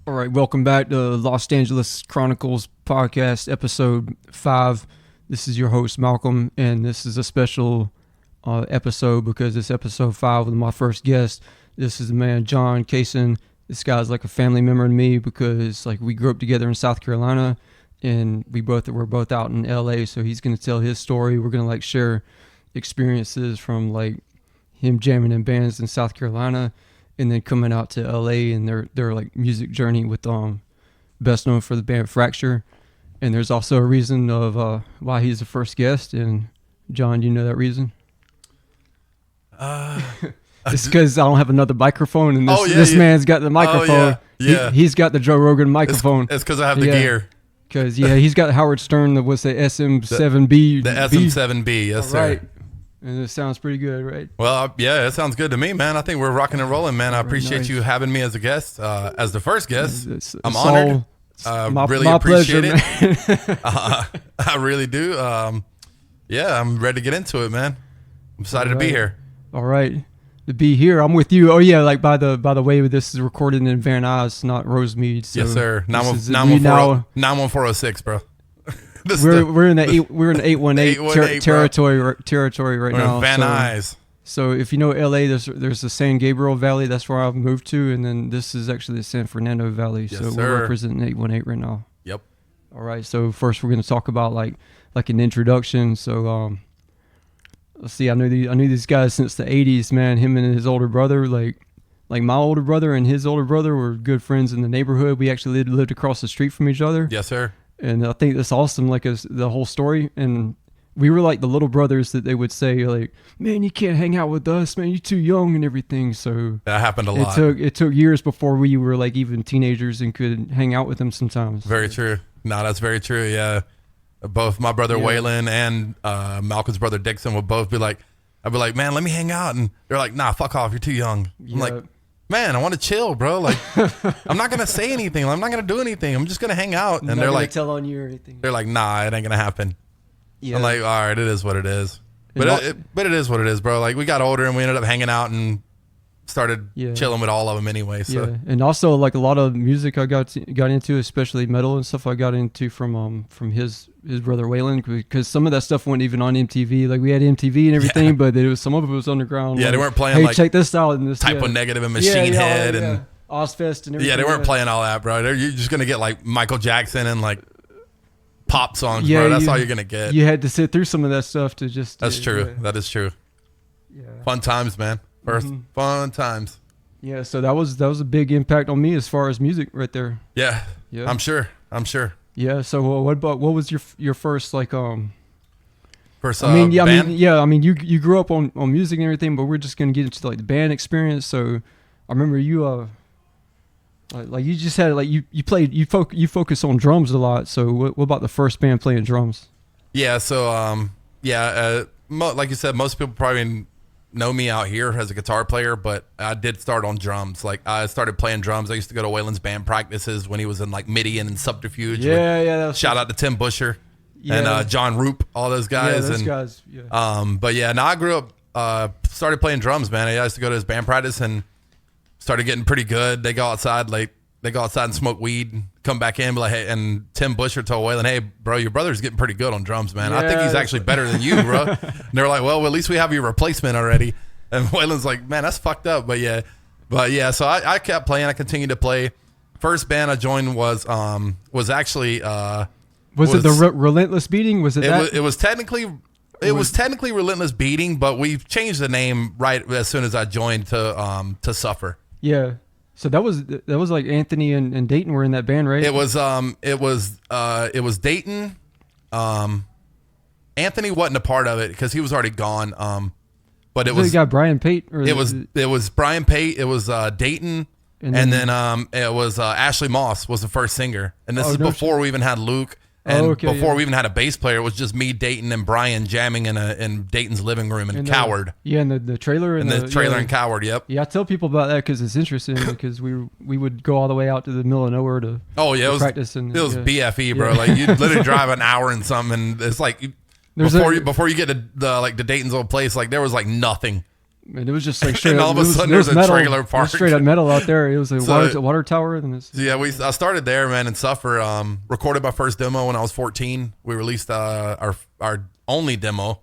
All right, welcome back to Los Angeles Chronicles podcast, episode 5. This is your host, Malcolm, and this is a special episode because it's episode 5 with my first guest. This is the man, John Caison. This guy's like a family member to me because like we grew up together in South Carolina, and we're both out in LA, so he's going to tell his story. We're going to like share experiences from like him jamming in bands in South Carolina and then coming out to LA and their like music journey with best known for the band Fracture. And there's also a reason of why he's the first guest. And John, you know that reason? It's because I don't have another microphone, and this man's got the microphone. He's got the Joe Rogan microphone. It's because I have the gear. Because he's got Howard Stern, the SM7B. The SM7B, yes, sir. Right. And it sounds pretty good, right? Well, yeah, it sounds good to me, man. I think we're rocking and rolling, man. I appreciate you having me as a guest, as the first guest. I'm honored. Really appreciate it. I really do. Yeah, I'm ready to get into it, man. I'm excited to be here. All right. To be here, I'm with you. Oh yeah, like by the way, this is recorded in Van Nuys, not Rosemead. So yes, sir. 91406, bro. We're in the 818 territory right now. Van Nuys. So if you know LA, there's the San Gabriel Valley. That's where I've moved to, and then this is actually the San Fernando Valley. Yes, so sir. we're representing 818 right now. Yep. All right. So first we're going to talk about like an introduction. So let's see. I knew these guys since the 80s, man. Him and his older brother, like my older brother and his older brother were good friends in the neighborhood. We actually lived across the street from each other. Yes, sir. And I think that's awesome, like the whole story. And we were like the little brothers that they would say, like, man, you can't hang out with us, man. You're too young and everything. So that happened a lot. It took years before we were like even teenagers and could hang out with them sometimes. Very true. No, that's very true. Yeah. Both my brother Waylon and Malcolm's brother Dixon would both be like, I'd be like, man, let me hang out. And they're like, nah, fuck off. You're too young. I'm like, man, I want to chill, bro. Like, I'm not going to say anything. I'm not going to do anything. I'm just going to hang out. And they're like, tell on you or anything. They're like, nah, it ain't going to happen. Yeah. I'm like, all right, it is what it is. But it is what it is, bro. Like, we got older and we ended up hanging out and started chilling with all of them anyway. So. Yeah, and also like a lot of music I got into, especially metal and stuff, I got into from his brother Waylon, because some of that stuff wasn't even on MTV. Like we had MTV and everything, but some of it was underground. Yeah, like, they weren't playing. Hey, like check this out and this Typo Negative and Machine Head and Ozfest and everything. Yeah, they weren't playing all that, bro. You're just gonna get like Michael Jackson and like pop songs, bro. That's all you're gonna get. You had to sit through some of that stuff to just. That's true. Yeah. That is true. Yeah. Fun times, man. Fun times. Yeah, so that was a big impact on me as far as music right there. Yeah. I'm sure. Yeah. So what was your first like first band? You grew up on music and everything, but we're just gonna get into like the band experience. So I remember you like you just had like you focus on drums a lot. So what about the first band playing drums? Yeah. So like you said, most people probably know me out here as a guitar player, but I did start on drums. Like I started playing drums. I used to go to Waylon's band practices when he was in like Midian and Subterfuge. Shout out to Tim Busher and John Roop, all those guys. But yeah, now I grew up, started playing drums, man. I used to go to his band practice and started getting pretty good. They go outside and smoke weed, come back in, be like, hey, and Tim Busher told Waylon, hey, bro, your brother's getting pretty good on drums, man. I think he's actually better than you, bro. And they're like, well, at least we have your replacement already. And Waylon's like, man, that's fucked up. But yeah, so I kept playing. I continued to play. First band I joined was actually was it the Relentless Beating? Was it that? It was technically Relentless Beating, but we changed the name right as soon as I joined to Suffer. Yeah. So that was like Anthony and Dayton were in that band, right? It was Dayton. Anthony wasn't a part of it because he was already gone. But it was the guy Brian Pate. It was Brian Pate. It was Dayton, and then it was Ashley Moss was the first singer, and this is before we even had Luke. And before we even had a bass player, it was just me, Dayton, and Brian jamming in Dayton's living room in Coward. And the trailer. And the trailer in Coward, yep. Yeah, I tell people about that because it's interesting because we would go all the way out to the middle of nowhere to practice. It was BFE, bro. Like you'd literally drive an hour and something, and it's like before you get to the Dayton's old place, like there was like nothing. And it was just like straight and up, all of a sudden it was there's a metal. trailer It park. was straight up metal out there. It was a water tower. And I started there, man, and Suffer. Recorded my first demo when I was 14. We released our only demo.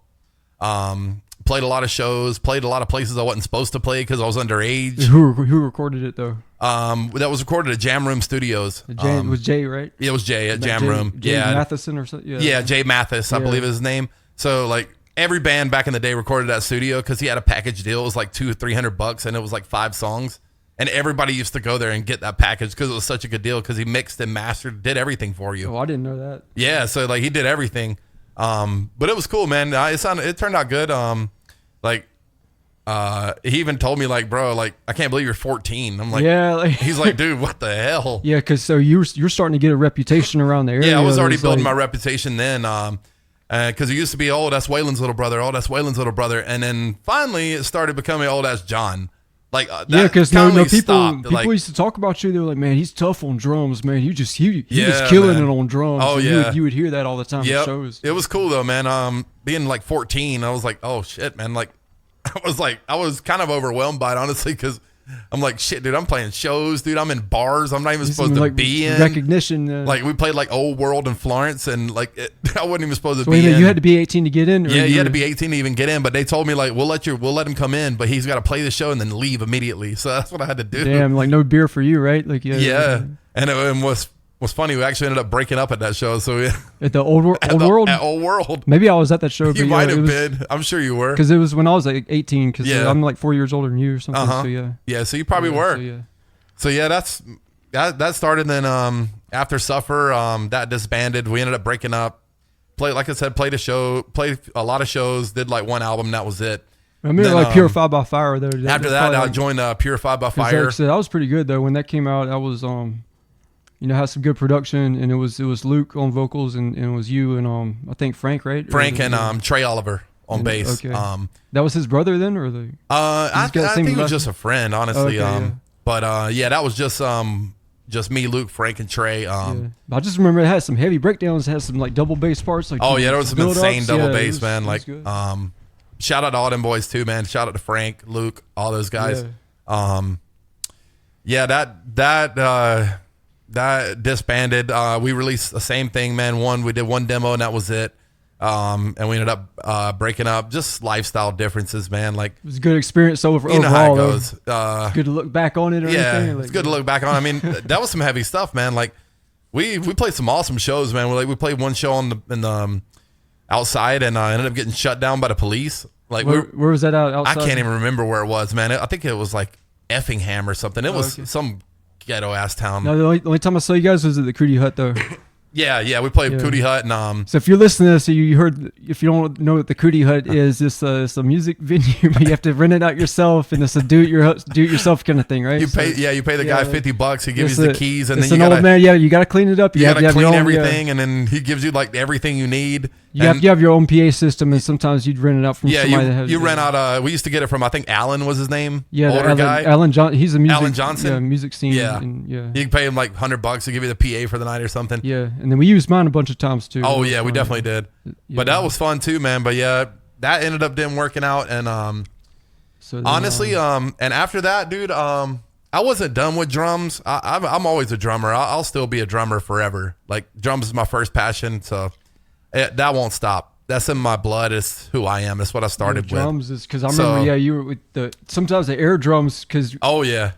Played a lot of shows. Played a lot of places I wasn't supposed to play because I was underage. Who recorded it though? That was recorded at Jam Room Studios. It was Jay, right? It was Jay at Jam Room. Jay Matheson or something. Yeah, Jay Mathis, I believe is his name. So like every band back in the day recorded at studio because he had a package deal. It was like $200-$300 and it was like 5 songs. And everybody used to go there and get that package because it was such a good deal because he mixed and mastered, did everything for you. Oh, I didn't know that. Yeah, so like he did everything. But it was cool, man. It turned out good. He even told me like, bro, like I can't believe you're 14. I'm like, yeah. He's like, dude, what the hell? Yeah, because so you're starting to get a reputation around the area. Yeah, I was already building my reputation then. Because it used to be, oh, that's Waylon's little brother. Oh, that's Waylon's little brother. And then finally it started becoming, oh, that's John. Like, yeah, because people like, used to talk about you. They were like, man, he's tough on drums, man. He was killing man. it on drums. Oh, and yeah. You would hear that all the time at shows. It was cool, though, man. Being like 14, I was like, oh, shit, man. Like, I was kind of overwhelmed by it, honestly, because I'm like, shit, dude, I'm playing shows, dude. I'm in bars I'm not even supposed to be in. Recognition. Like, we played like Old World in Florence, and like, I wasn't even supposed to be in. in. You had to be 18 to get in? Yeah, you had to be 18 to even get in, but they told me, like, we'll let him come in, but he's got to play the show and then leave immediately. So that's what I had to do. Damn, like no beer for you, right? Like, yeah. And it was funny. We actually ended up breaking up at that show. So at the Old World? At Old World. Maybe I was at that show. You might have been. I'm sure you were. Because it was when I was like 18, because I'm like 4 years older than you or something. So yeah. Yeah, so you probably were. So yeah, that started. Then after Suffer, that disbanded. We ended up breaking up. Played a lot of shows, did like one album, that was it. I remember like Purified by Fire though. After that, I joined Purified by Fire. Like I said, that was pretty good though. When that came out, I was had some good production, and it was Luke on vocals, and it was you and I think Frank, right? Frank and Trey Oliver on bass. Okay. That was his brother then, or the? I think he was just a friend, honestly. But that was just me, Luke, Frank, and Trey. I just remember it had some heavy breakdowns. It had some like double bass parts. Like there was some insane double bass, man. Like shout out to all them boys too, man. Shout out to Frank, Luke, all those guys. That disbanded. We released the same thing, man. We did one demo and that was it. And we ended up breaking up. Just lifestyle differences, man. Like it was a good experience overall. You know how it goes. Good to look back on it. Or anything. It's good to look back on. I mean, that was some heavy stuff, man. Like we played some awesome shows, man. We played one show in the outside and ended up getting shut down by the police. Like where was that outside? I can't even remember where it was, man. I think it was like Effingham or something. It was some ghetto ass town. No, the only time I saw you guys was at the Cootie Hut though. Yeah, we played Cootie Hut and So if you're listening to this, you heard. If you don't know what the Cootie Hut is, it's a music venue, but you have to rent it out yourself, and it's a do it yourself kind of thing, right? You pay the guy $50. He gives you the keys, and then you gotta, old man. Yeah, you gotta clean it up. You gotta clean everything, and then he gives you like everything you need. You have your own PA system, and sometimes you'd rent it out from somebody that has. You rent out. We used to get it from, I think Alan was his name. Yeah, older guy. Alan John. He's a music. Alan Johnson. Music scene. Yeah. You can pay him like $100 to give you the PA for the night or something. Yeah, and then we used mine a bunch of times too. Oh yeah, we definitely did. But that was fun too, man. But yeah, that ended up didn't working out, and honestly, and after that, dude, I wasn't done with drums. I'm always a drummer. I'll still be a drummer forever. Like drums is my first passion, so that won't stop. That's in my blood. It's who I am. That's what I started with. Drums is because I remember, you were with sometimes the air drums because. Oh yeah.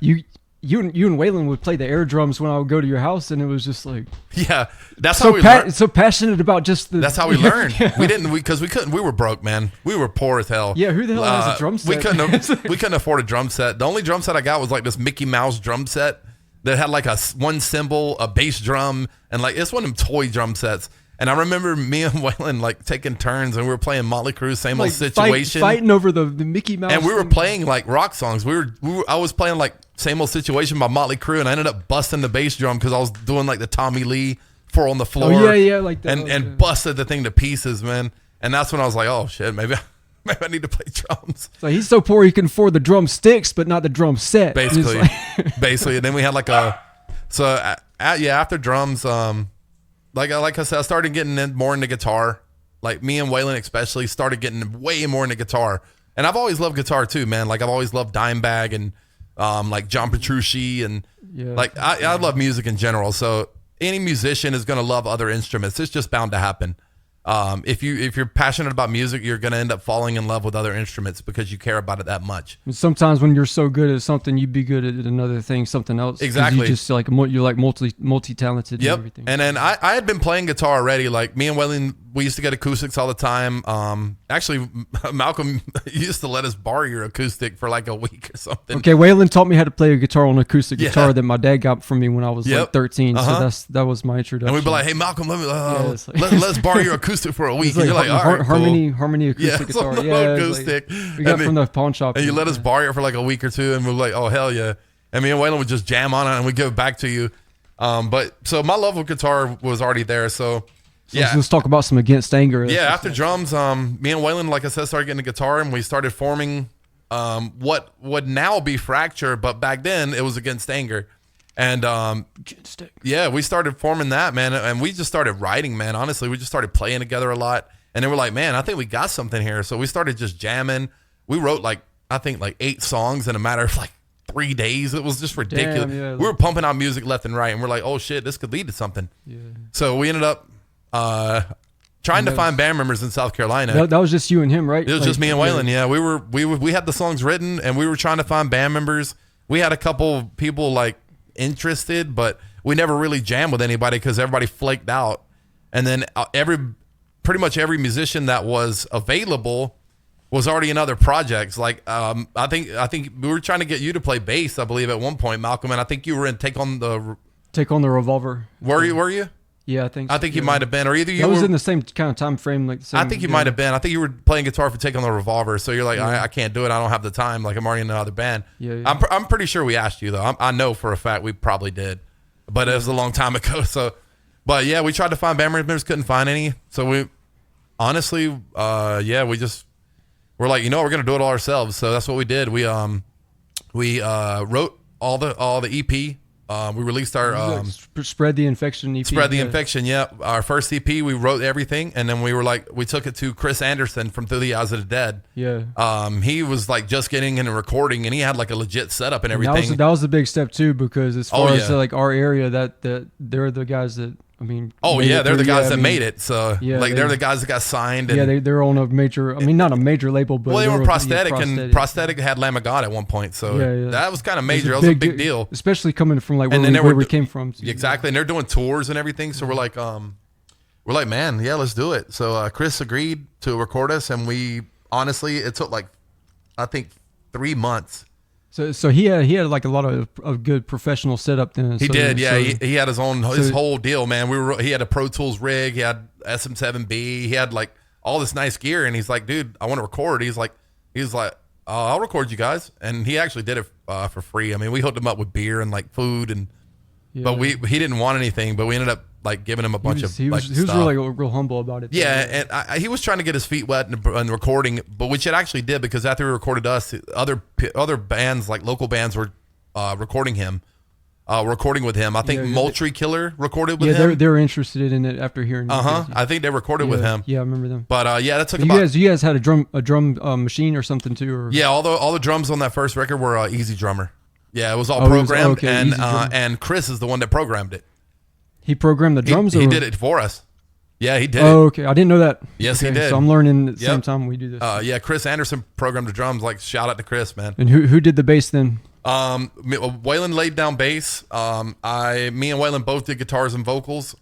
You and Waylon would play the air drums when I would go to your house, and it was just like that's how we learned. So passionate about just the. That's how we learned. We didn't because we couldn't. We were broke, man. We were poor as hell. Yeah, who the hell has a drum set? We couldn't afford a drum set. The only drum set I got was like this Mickey Mouse drum set that had like one cymbal, a bass drum, and like it's one of them toy drum sets. And I remember me and Waylon like taking turns, and we were playing Motley Crue, same old situation, fighting over the Mickey Mouse. And we were playing like rock songs. I was playing like Same Old Situation by Motley Crue, and I ended up busting the bass drum because I was doing like the Tommy Lee 4 on the floor. Oh yeah, like that. And busted the thing to pieces, man. And that's when I was like, oh shit, maybe I need to play drums. So he's so poor he can afford the drum sticks, but not the drum set. Basically. And then we had like after drums, like I said, I started getting more into guitar. Like me and Waylon especially started getting way more into guitar. And I've always loved guitar too, man. Like I've always loved Dimebag and like John Petrucci and like I love music in general. So any musician is going to love other instruments. It's just bound to happen. If you're passionate about music, you're going to end up falling in love with other instruments because you care about it that much. And sometimes when you're so good at something, you'd be good at another thing, something else. Exactly. You just like you're like multi-talented. Yep. And everything. And then I had been playing guitar already. Like me and Waylon, we used to get acoustics all the time. Actually, Malcolm used to let us borrow your acoustic for like a week or something. Okay, Waylon taught me how to play a guitar on an acoustic guitar that my dad got from me when I was like 13. So that was my introduction. And we'd be like, "Hey, Malcolm, let's borrow your acoustic for a week." Like, and you're like, "All right, Harmony acoustic guitar." Acoustic. Like, we got from the pawn shop. And you let us borrow it for like a week or two, and we're like, "Oh hell yeah!" And me and Waylon would just jam on it, and we'd give it back to you. But so my love of guitar was already there. So let's talk about some Against Anger. Yeah, after drums, me and Waylon, like I said, started getting a guitar, and we started forming what would now be Fracture, but back then it was Against Anger. And we started forming that, man, and we just started writing, man. Honestly, we just started playing together a lot, and then we're like, man, I think we got something here. So we started just jamming. We wrote I think 8 songs in a matter of 3 days. It was just ridiculous. Damn, we were pumping out music left and right, and we're like, oh shit, this could lead to something. Yeah. So we ended up trying to find band members in South Carolina. That was just you and him, right? It was just me and Waylon. Yeah, we had the songs written, and we were trying to find band members. We had a couple people interested, but we never really jammed with anybody because everybody flaked out. And then pretty much every musician that was available was already in other projects. I think we were trying to get you to play bass, I believe, at one point, Malcolm, and I think you were in Take on the Revolver. Were you? Yeah, I think so. I think you might have been, or either you was in the same kind of time frame, I think you might have been. I think you were playing guitar for Take on the Revolver, so you're like, I can't do it. I don't have the time. Like I'm already in another band. Yeah. I'm pretty sure we asked you though. I know for a fact we probably did, but it was a long time ago. So, but yeah, we tried to find band members, couldn't find any. So we, honestly, we're like, we're gonna do it all ourselves. So that's what we did. We wrote all the EP. We released our Spread the Infection EP. Spread the Infection, yeah. Our first EP, we wrote everything, and then we took it to Chris Anderson from Through the Eyes of the Dead. Yeah. He was just getting in and recording, and he had a legit setup and everything. That was a big step too, because as far as our area, that they're the guys that they're the guys that made it. So they're the guys that got signed. And, they're on a major. Not a major label, but they were Prosthetic, and Prosthetic had Lamb of God at one point. So that was kind of major. That was a big deal, especially coming from where we came from. Exactly, and they're doing tours and everything. So we're like, man, yeah, let's do it. So Chris agreed to record us, and it took I think 3 months. So he had a lot of good professional setup then. He did, yeah. He had his whole deal, man. He had a Pro Tools rig, he had SM7B, he had all this nice gear, and he's like, dude, I want to record. He's like, I'll record you guys, and he actually did it for free. I mean, we hooked him up with beer and food, and but he didn't want anything, but we ended up giving him a bunch of he was stuff. really real humble about it. Yeah, and he was trying to get his feet wet in recording, but which it actually did, because after he recorded us, other bands local bands were recording with him. I think Moultrie Killer recorded with him. Yeah, they were interested in it after hearing. I think they recorded with him. Yeah, I remember them. But that took you guys had a drum machine or something too? Or? Yeah, all the drums on that first record were Easy Drummer. Yeah, it was all programmed, and Chris is the one that programmed it. He programmed the drums? He did it for us. Yeah, he did it. Oh, okay. I didn't know that. Yes, he did. So I'm learning at the same time we do this. Chris Anderson programmed the drums. Shout out to Chris, man. And who did the bass then? Waylon laid down bass. Me and Waylon both did guitars and vocals.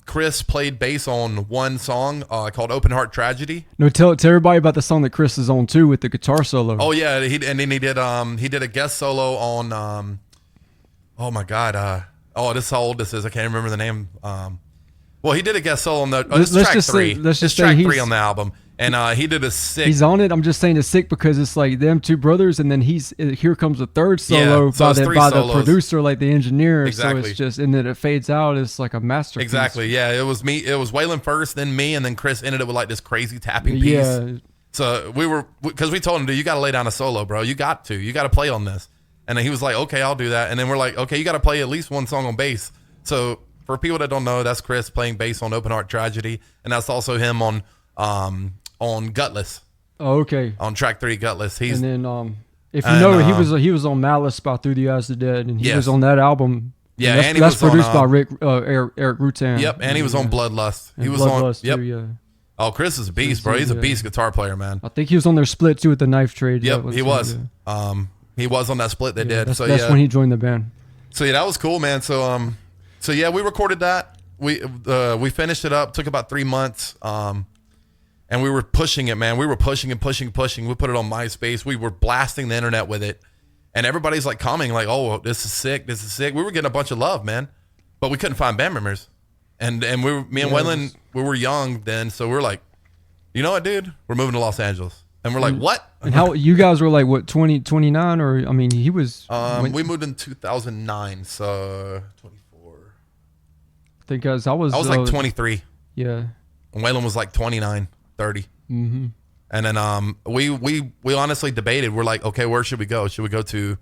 Chris played bass on one song called Open Heart Tragedy. No, tell everybody about the song that Chris is on too with the guitar solo. Oh yeah, he did a guest solo on oh my god, this is how old this is. I can't remember the name. Well, he did a guest solo on this track 3. This is track 3 on the album. And he did a sick. He's on it. I'm just saying it's sick because it's them two brothers, and then here comes a third solo by the producer, the engineer. Exactly. So it's just, and then it fades out. It's like a masterpiece. Exactly. Yeah. It was me. It was Waylon first, then me, and then Chris ended it with this crazy tapping piece. Yeah. So because we told him, dude, you got to lay down a solo, bro. You got to play on this. And then he was like, okay, I'll do that. And then we're like, okay, you got to play at least one song on bass. So for people that don't know, that's Chris playing bass on Open Heart Tragedy, and that's also him on Gutless. Oh, okay. On track 3, Gutless. He's and then if you know, he was on Malice by Through the Eyes of the Dead, and he was on that album. Yeah, and he that's was produced on, by Eric Rutan. Yep, and he was on Bloodlust. And he was Bloodlust on. Yep. Too, yeah. Oh, Chris is a beast, bro. He's a beast guitar player, man. I think he was on their split too with the Knife Trade. Yep, he was. He was on that split they did. That's when he joined the band. So yeah, that was cool, man. So yeah, we recorded that. We finished it up. Took about 3 months. And we were pushing it, man. We were pushing. We put it on MySpace. We were blasting the internet with it. And everybody's like commenting like, "Oh, this is sick. This is sick." We were getting a bunch of love, man. But we couldn't find band members. And me and Waylon, we were young then, so we were like, "You know what, dude? We're moving to Los Angeles." And we're like, "What?" And how you guys were like what 20, 29 or I mean, he was we moved in 2009, so 24. I think I was like 23. Yeah. And Waylon was like 29, 30. Mm-hmm. And then we honestly debated. We're like, okay, where should we go? Should we go to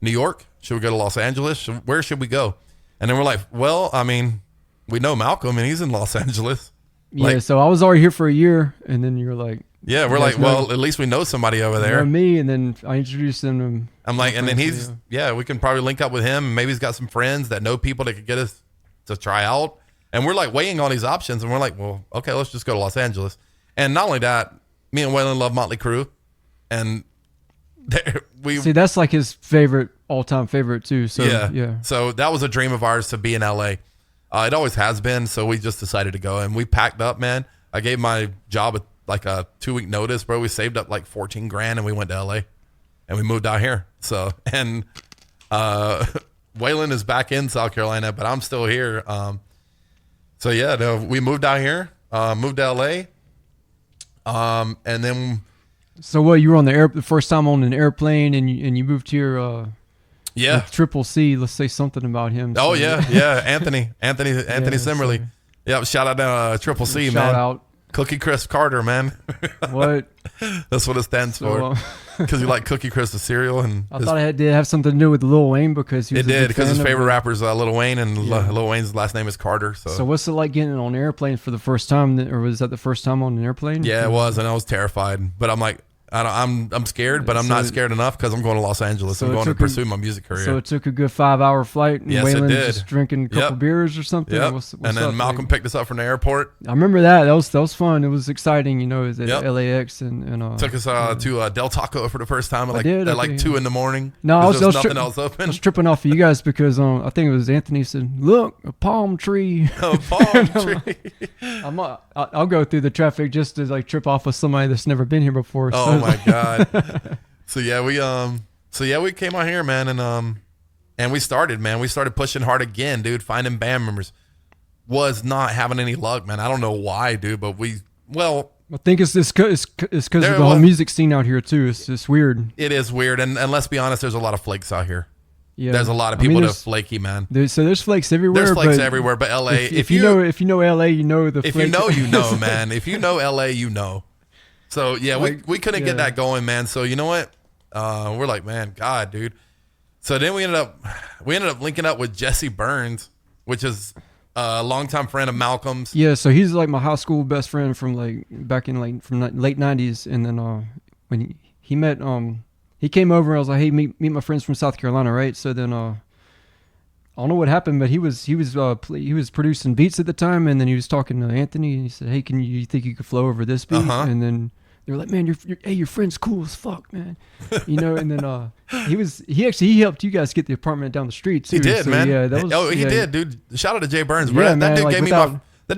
New York? Should we go to Los Angeles? Where should we go? And then we're like, well, I mean, we know Malcolm and he's in Los Angeles. Yeah, so I was already here for a year, and then you're like, yeah, we're like, well, at least we know somebody over there. Me, and then I introduced him to I'm like, and then he's, we can probably link up with him. Maybe he's got some friends that know people that could get us to try out. And we're like weighing all these options, and we're like, well, okay, let's just go to Los Angeles. And not only that, me and Waylon love Motley Crue, and we see that's like his all-time favorite too. So yeah. So that was a dream of ours to be in LA. It always has been. So we just decided to go, and we packed up, man. I gave my job like a 2-week notice, bro. We saved up like $14,000, and we went to LA, and we moved out here. So and Waylon is back in South Carolina, but I'm still here. So yeah, no, we moved out here, moved to LA, and then. So what, you were on the first time on an airplane, and you moved here. Yeah, Triple C. Let's say something about him. Oh yeah, Anthony Simmerly. So. Yeah, shout out to Triple C, man. Shout out. Cookie Crisp Carter, man. What? That's what it stands for. Because you like Cookie Crisp, the cereal, and I thought it did have something to do with Lil Wayne because he was because his favorite rapper is Lil Wayne, and Lil Wayne's last name is Carter. So what's it like getting on an airplane for the first time, or was that the first time on an airplane? Yeah, it was, and I was terrified, but I'm like. I'm scared, but I'm not scared enough because I'm going to Los Angeles. I'm going to pursue my music career. So it took a good 5-hour flight. And yes, Waylon it did. Just drinking a couple beers or something. Yep. What's and then Malcolm picked us up from the airport. I remember that. That was fun. It was exciting. You know, it was at LAX and took us to Del Taco for the first time at 2 in the morning. No, nothing else open. I was tripping off of you guys because I think it was Anthony said, "Look, a palm tree." A palm tree. I'll go through the traffic just to like trip off with somebody that's never been here before. Oh my god. So we came out here, man, and we started pushing hard again, dude. Finding band members was not having any luck, man. I don't know why, dude, but I think it's because of the whole music scene out here too. It's just weird. It is weird, and let's be honest, there's a lot of flakes out here. Yeah, there's a lot of people that are flaky, man. There's flakes everywhere. There's flakes everywhere, but LA. If you know LA, you know the. If you know, man. If you know LA, you know. So yeah, we couldn't get that going, man. So you know what? We're like, man, God, dude. So then we ended up linking up with Jesse Burns, which is a longtime friend of Malcolm's. Yeah, so he's like my high school best friend from like back in from late '90s, and then when he met he came over and I was like, hey, meet my friends from South Carolina, right? So then I don't know what happened, but he was producing beats at the time, and then he was talking to Anthony, and he said, hey, you think you could flow over this beat? And then they were like, man, your friend's cool as fuck, man. You know, and then he helped you guys get the apartment down the street too. He did, man. Yeah, he did, dude. Shout out to Jay Burns, bro. Yeah, that dude like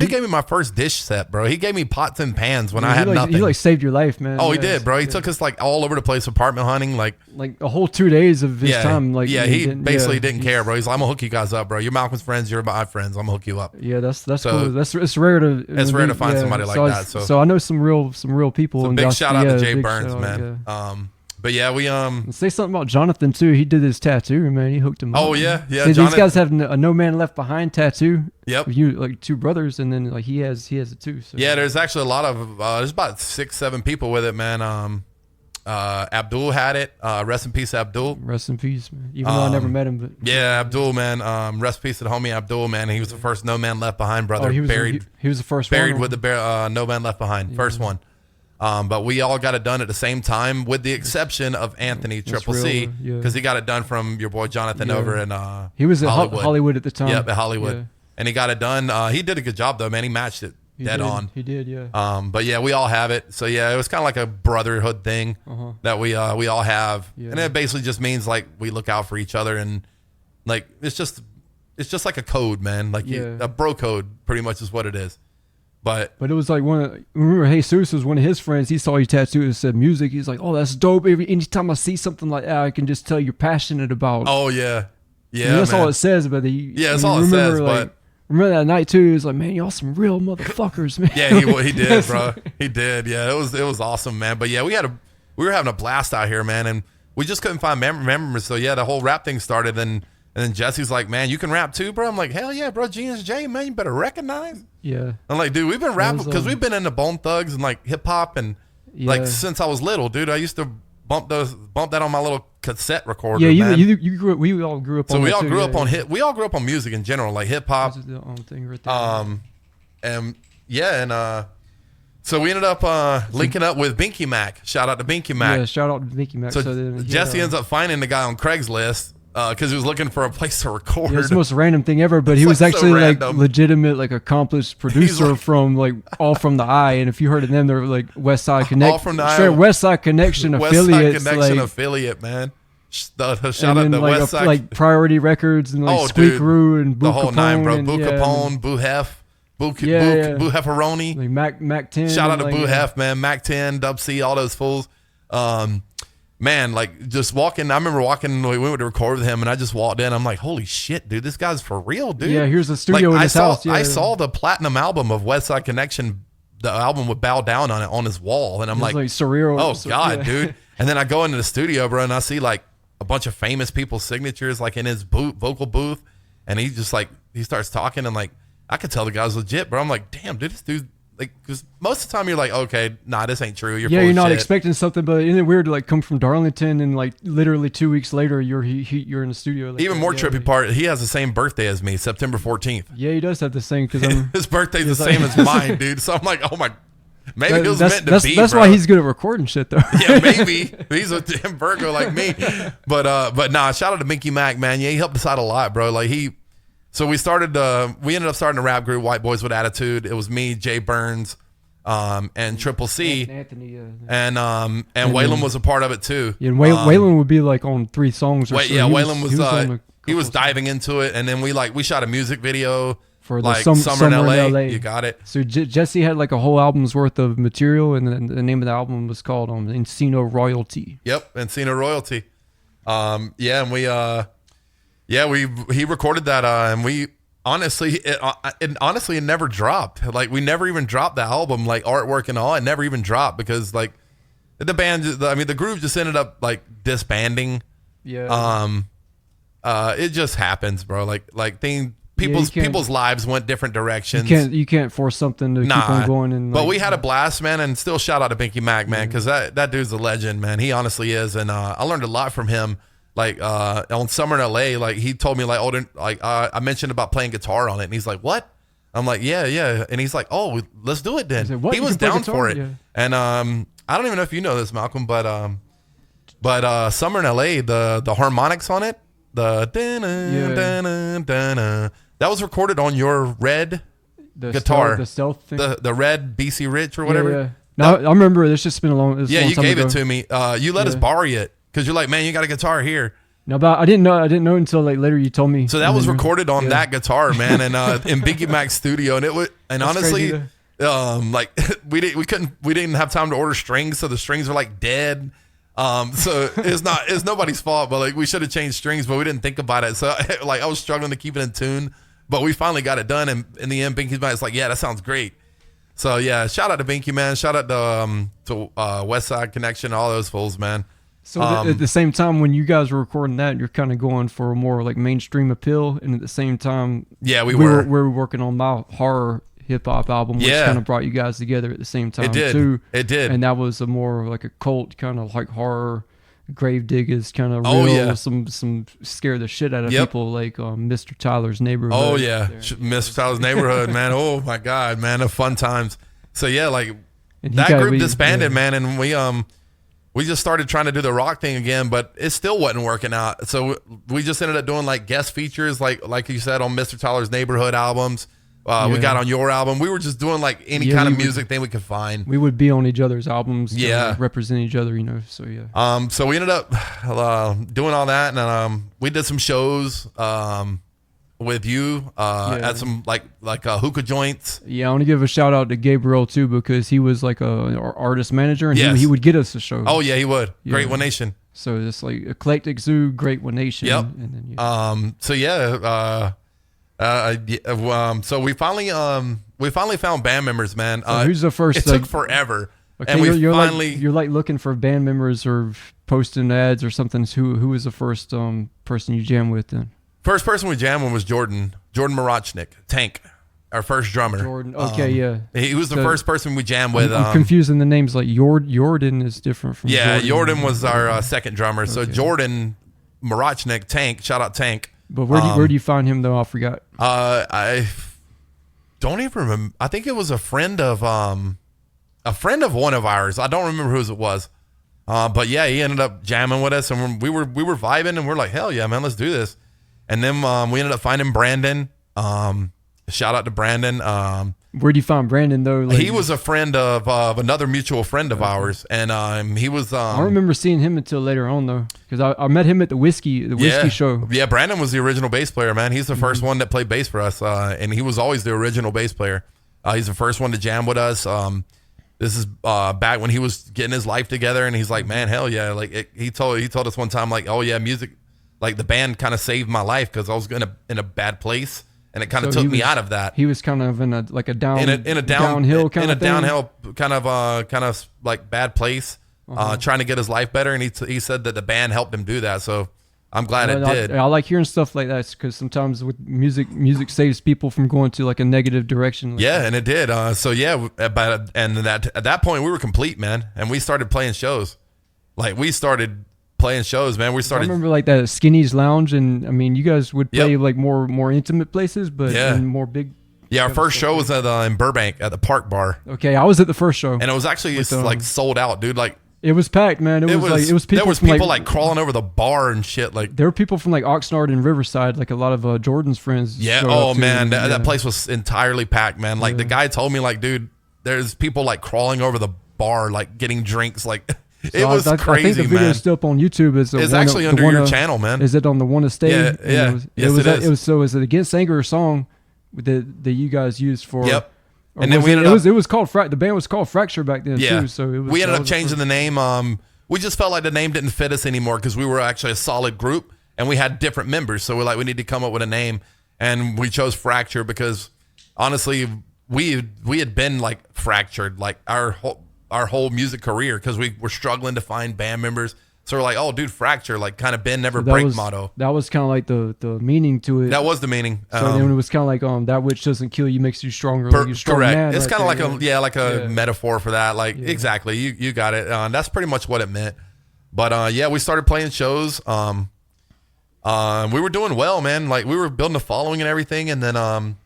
gave me my first dish set, bro. He gave me pots and pans when I had nothing. He like saved your life, man. Oh, he did, bro. He took us like all over the place apartment hunting, like a whole 2 days of his time. Like he basically didn't care, bro. He's like, I'm gonna hook you guys up, bro. You're Malcolm's friends, you're my friends. I'm gonna hook you up. Yeah, that's cool. It's rare to find somebody like that. So I know some real people. So big shout out to Jay Burns, man. But yeah, we say something about Jonathan too. He did his tattoo, man. He hooked him up. Oh yeah. So these guys have a No Man Left Behind tattoo. Yep. You like two brothers, and then like he has it too. So. Yeah, there's actually a lot of there's about 6-7 people with it, man. Abdul had it. Rest in peace, Abdul. Rest in peace, man. Even though I never met him, but yeah, Abdul, man. Rest in peace to the homie Abdul, man. He was the first No Man Left Behind brother. He was the first buried one, with the No Man Left Behind, first one. But we all got it done at the same time, with the exception of Anthony Triple C, because he got it done from your boy Jonathan over in he was at Hollywood at the time. Yep, at Hollywood, and he got it done. He did a good job though, man. He matched it dead on. He did, yeah. But yeah, we all have it. So yeah, it was kind of like a brotherhood thing that we all have, and it basically just means like we look out for each other, and like it's just like a code, man. Like a bro code, pretty much is what it is. But it was like remember Jesus was one of his friends. He saw you tattoo and said music. He's like, oh, that's dope. Anytime I see something like that, I can just tell you're passionate about. Oh yeah, yeah. And that's all it says. But that's all it says. But remember that night too. He was like, man, y'all some real motherfuckers, man. Yeah, he did, bro. He did. Yeah, it was awesome, man. But yeah, we were having a blast out here, man, and we just couldn't find members. So yeah, the whole rap thing started, and then Jesse's like, man, you can rap too, bro. I'm like, hell yeah, bro. G&J, man, you better recognize. Yeah. I'm like, dude, we've been rapping because we've been into Bone Thugs and like hip hop and like since I was little, dude. I used to bump that on my little cassette recorder. Yeah, man. you grew up. We all grew up. So on we all grew up on hip. We all grew up on music in general, like hip hop. That's the only thing right there. So we ended up linking up with Binky Mac. Shout out to Binky Mac. Yeah, shout out to Binky Mac. So Jesse ends up finding the guy on Craigslist because he was looking for a place to record. Yeah, it's the most random thing ever, but he was actually like legitimate, like accomplished producer from like all from the eye. And if you heard of them, they're like West Side Connect, all from the eye, West Side Connection affiliates, affiliate, man. Shout out to like West Side, like Priority Records and like Squeakaroo and Boo the whole Capone nine, bro. Boo Capone, Boo Hef. Boo Hefferoni. Like Mac 10. Shout out to Boo Hef, man. Mac 10, Dub C, all those fools. Man, like just walking. I remember walking. We went to record with him, and I just walked in. I'm like, holy shit, dude, this guy's for real, dude. Yeah, here's the studio in his house. Yeah, I saw the platinum album of West Side Connection, the album with Bow Down on it, on his wall, and I'm like surreal. Oh god, dude. And then I go into the studio, bro, and I see like a bunch of famous people's signatures, like in his vocal booth, and he just like he starts talking, and like I could tell the guy's legit, bro. I'm like, damn, dude, this dude. Like, because most of the time you're like, okay, nah, this ain't true. You're not expecting something, but isn't it weird to like come from Darlington and like literally 2 weeks later you're in the studio? Like, even more trippy part, he has the same birthday as me, September 14th. Yeah, he does have the same because his birthday's the same as mine, dude. So I'm like, oh my, maybe it was meant to be. That's why he's good at recording shit, though. Yeah, maybe he's a damn Virgo like me. But nah, shout out to Binky Mac, man. Yeah, he helped us out a lot, bro. Like So we ended up starting a rap group, White Boys with Attitude. It was me, Jay Burns, and Triple C, Anthony, and Waylon was a part of it too. Yeah, and Waylon would be like on 3 songs. Waylon he was diving into it, and then we shot a music video for the like Summer in LA. You got it. So Jesse had like a whole album's worth of material, and then the name of the album was called Encino Royalty. Yep, Encino Royalty. And he recorded that, and we honestly, it never dropped. Like we never even dropped the album, like artwork and all. It never even dropped because like the band, the group just ended up like disbanding. Yeah. It just happens, bro. People's lives went different directions. You can't force something to keep on going. And but we had a blast, man, and still shout out to Binky Mac, man, because that dude's a legend, man. He honestly is, and I learned a lot from him. Like on Summer in LA, like he told me I mentioned about playing guitar on it, and he's like, "What?" I'm like, "Yeah," and he's like, "Oh, let's do it then." He was down for it, and I don't even know if you know this, Malcolm, but Summer in LA, the harmonics on it, the that was recorded on your red guitar, the stealth thing, the red BC Rich or whatever. Yeah. No, I remember. It's just been a long. Yeah, you gave it to me. You let us borrow it. Because you're like, man, you got a guitar here. No, but I didn't know until like later you told me. So that was recorded on that guitar, man, and in Binky Mac's studio, and that's honestly, we didn't have time to order strings, so the strings were like dead. So it's nobody's fault, but like we should have changed strings, but we didn't think about it. So like I was struggling to keep it in tune, but we finally got it done, and in the end, Binky Mac's like, yeah, that sounds great. So yeah, shout out to Binky, man. Shout out to West Side Connection, all those fools, man. So at the same time, when you guys were recording that, you're kind of going for a more like mainstream appeal, and at the same time, we were working on my horror hip hop album, which kind of brought you guys together at the same time too. It did, and that was a more like a cult kind of like horror, grave diggers kind of real. Some scare the shit out of people, like Mr. Tyler's Neighborhood. Oh yeah, Mr. Tyler's Neighborhood, man. Oh my god, man, the fun times. So yeah, like And that group disbanded, man, and we just started trying to do the rock thing again, but it still wasn't working out. So we just ended up doing like guest features, like you said, on Mr. Tyler's Neighborhood albums. We got on your album. We were just doing like any kind of music thing we could find. We would be on each other's albums, represent each other, you know. So yeah. So we ended up doing all that, and we did some shows with you at some like hookah joints. Yeah, I want to give a shout out to Gabriel too, because he was like our artist manager, and he would get us a show. Oh yeah, he would. Yeah. Great One Nation. So it's like Eclectic Zoo, Great One Nation. Yep. And then, so we finally found band members, man. So who's the first? It took forever. Okay, and you're like looking for band members or posting ads or something. So who was the first person you jammed with then? First person we jammed with was Jordan Marachnik, Tank, our first drummer. Jordan, okay, yeah. He was the first person we jammed with. I'm confusing the names. Like Jordan is different from. Yeah, Jordan was our second drummer. So Jordan Marachnik, Tank, shout out Tank. But where do you find him though? I forgot. I don't even remember. I think it was a friend of one of ours. I don't remember whose it was. But yeah, he ended up jamming with us, and we were vibing, and we're like, hell yeah, man, let's do this. And then we ended up finding Brandon. Shout out to Brandon. Where do you find Brandon though? He was a friend of another mutual friend of ours, and he was. I don't remember seeing him until later on though, because I met him at the whiskey show. Yeah, Brandon was the original bass player, man. He's the first one that played bass for us, and he was always the original bass player. He's the first one to jam with us. This is back when he was getting his life together, and he's like, man, hell yeah! Like he told us one time, like, oh yeah, music, like the band kind of saved my life because I was in a bad place. And it kind of took me out of that. He was kind of in a downhill kind of like bad place, trying to get his life better. And he said that the band helped him do that. So I'm glad it did. I like hearing stuff like that because sometimes with music saves people from going to like a negative direction. Yeah, and it did. So yeah, at that point we were complete, man, and we started playing shows. Like we started playing shows, man. I remember like that Skinny's Lounge, and I mean, you guys would play like more intimate places, but in more big. Yeah, our first show was at in Burbank at the Park Bar. Okay, I was at the first show, and it was actually like sold out, dude. Like it was packed, man. It was people. There was people like crawling over the bar and shit. Like there were people from like Oxnard and Riverside, like a lot of Jordan's friends. Yeah. Oh man, that place was entirely packed, man. Like the guy told me, like, dude, there's people like crawling over the bar, like getting drinks, like. So it was crazy, man. I think the video's still up on YouTube. It's actually under your channel, man. Is it on the Wanna Stay? Yeah. Is it Against Anger song that you guys used for? Yep. And then it was called the band was called Fracture back then too. So we ended up changing the name. We just felt like the name didn't fit us anymore because we were actually a solid group and we had different members. So we're like, we need to come up with a name, and we chose Fracture because honestly, we had been like fractured like our whole music career because we were struggling to find band members. So we're like, oh, dude, Fracture, like kind of bend, never break motto. That was kind of like the meaning to it. That was the meaning. So then it was kind of like that which doesn't kill you makes you stronger. Like you're strong correct. Man it's kind of like a metaphor for that. Like exactly, you got it. That's pretty much what it meant. But we started playing shows. We were doing well, man. Like we were building a following and everything, and then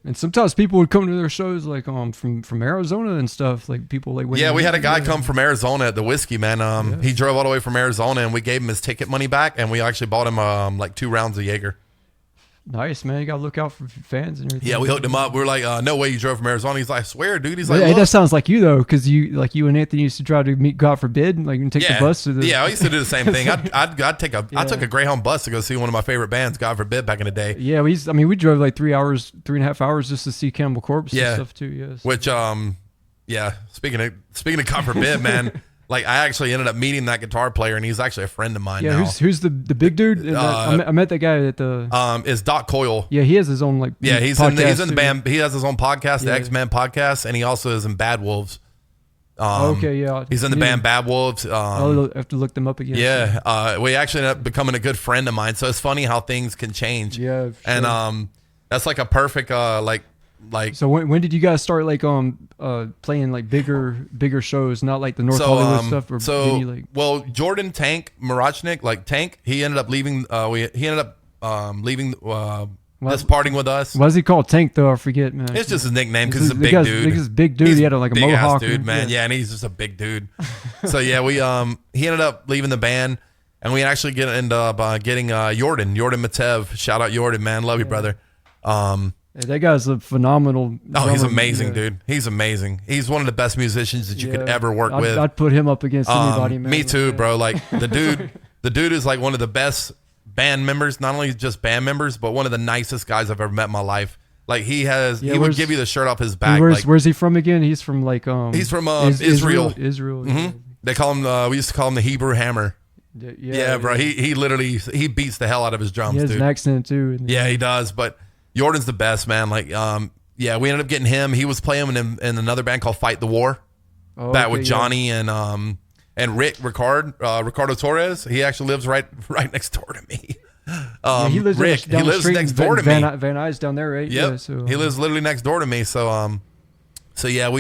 and sometimes people would come to their shows like from Arizona and stuff. Like people like we had a guy come from Arizona at the whiskey, man. He drove all the way from Arizona, and we gave him his ticket money back, and we actually bought him like 2 rounds of Jaeger. Nice, man. You gotta look out for fans and everything. Yeah, we hooked him up. We were like, no way you drove from Arizona. He's like, I swear, dude. He's like, hey, that sounds like you though, because you and Anthony used to drive to meet, God forbid, like you take the bus. I used to do the same thing. I took a Greyhound bus to go see one of my favorite bands, God forbid, back in the day. Yeah, we drove like 3.5 hours just to see Cannibal Corpse and stuff too. Yes. Which speaking of God forbid, man. Like I actually ended up meeting that guitar player, and he's actually a friend of mine now. Who's the big dude? I met that guy at the. Is Doc Coyle? Yeah, he has his own he's in the band. He has his own podcast, the X-Men podcast, and he also is in Bad Wolves. He's in the band Bad Wolves. I'll have to look them up again. Yeah, we actually ended up becoming a good friend of mine. So it's funny how things can change. Yeah, sure. And that's like a perfect So when did you guys start playing like bigger shows, not like the North Hollywood stuff? Or Jordan Tank Marachnik, like Tank, he ended up leaving. Leaving just partying with us. Why is he called Tank though? I forget, man. It's just his nickname because he's a big dude. He's a big dude. He had like a mohawk. Dude, man. Yeah, and he's just a big dude. So yeah, he ended up leaving the band, and we actually ended up getting Jordan Matev. Shout out Jordan, man. Love you, brother. Hey, that guy's a phenomenal drummer. Oh, he's amazing, dude. He's amazing. He's one of the best musicians that you could ever work with. I'd put him up against anybody, man. Me too, bro. Like the dude is like one of the best band members, not only just band members, but one of the nicest guys I've ever met in my life. Like he would give you the shirt off his back. Where's he from again? He's from like he's from Israel. Israel. Mm-hmm. They call him. We used to call him the Hebrew Hammer. Yeah, bro. He literally beats the hell out of his drums. He has an accent too. Yeah, he does. But Jordan's the best, man. Like, yeah, we ended up getting him. He was playing in another band called Fight the War. With Johnny and Ricardo Torres. He actually lives right next door to me. He lives next door to me. Van Nuys down there, right? Yep. Yeah, so, he lives literally next door to me. So yeah,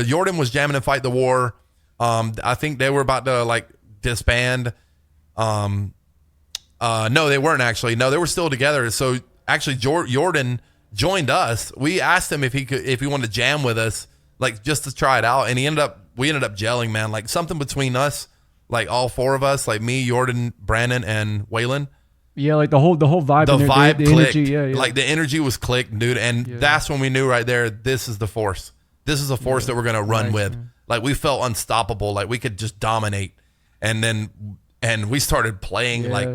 Jordan was jamming in Fight the War. I think they were about to like disband. No, they weren't actually. No, they were still together. So actually, Jordan joined us. We asked him if he wanted to jam with us, like just to try it out, and we ended up gelling, man. Like something between us, like all four of us, like me, Jordan, Brandon, and Waylon. Yeah, like the whole vibe. The vibe clicked. Energy, yeah. Like the energy was clicked, dude, and that's when we knew right there. This is the force. This is a force that we're gonna run with. Man. Like we felt unstoppable. Like we could just dominate, and we started playing like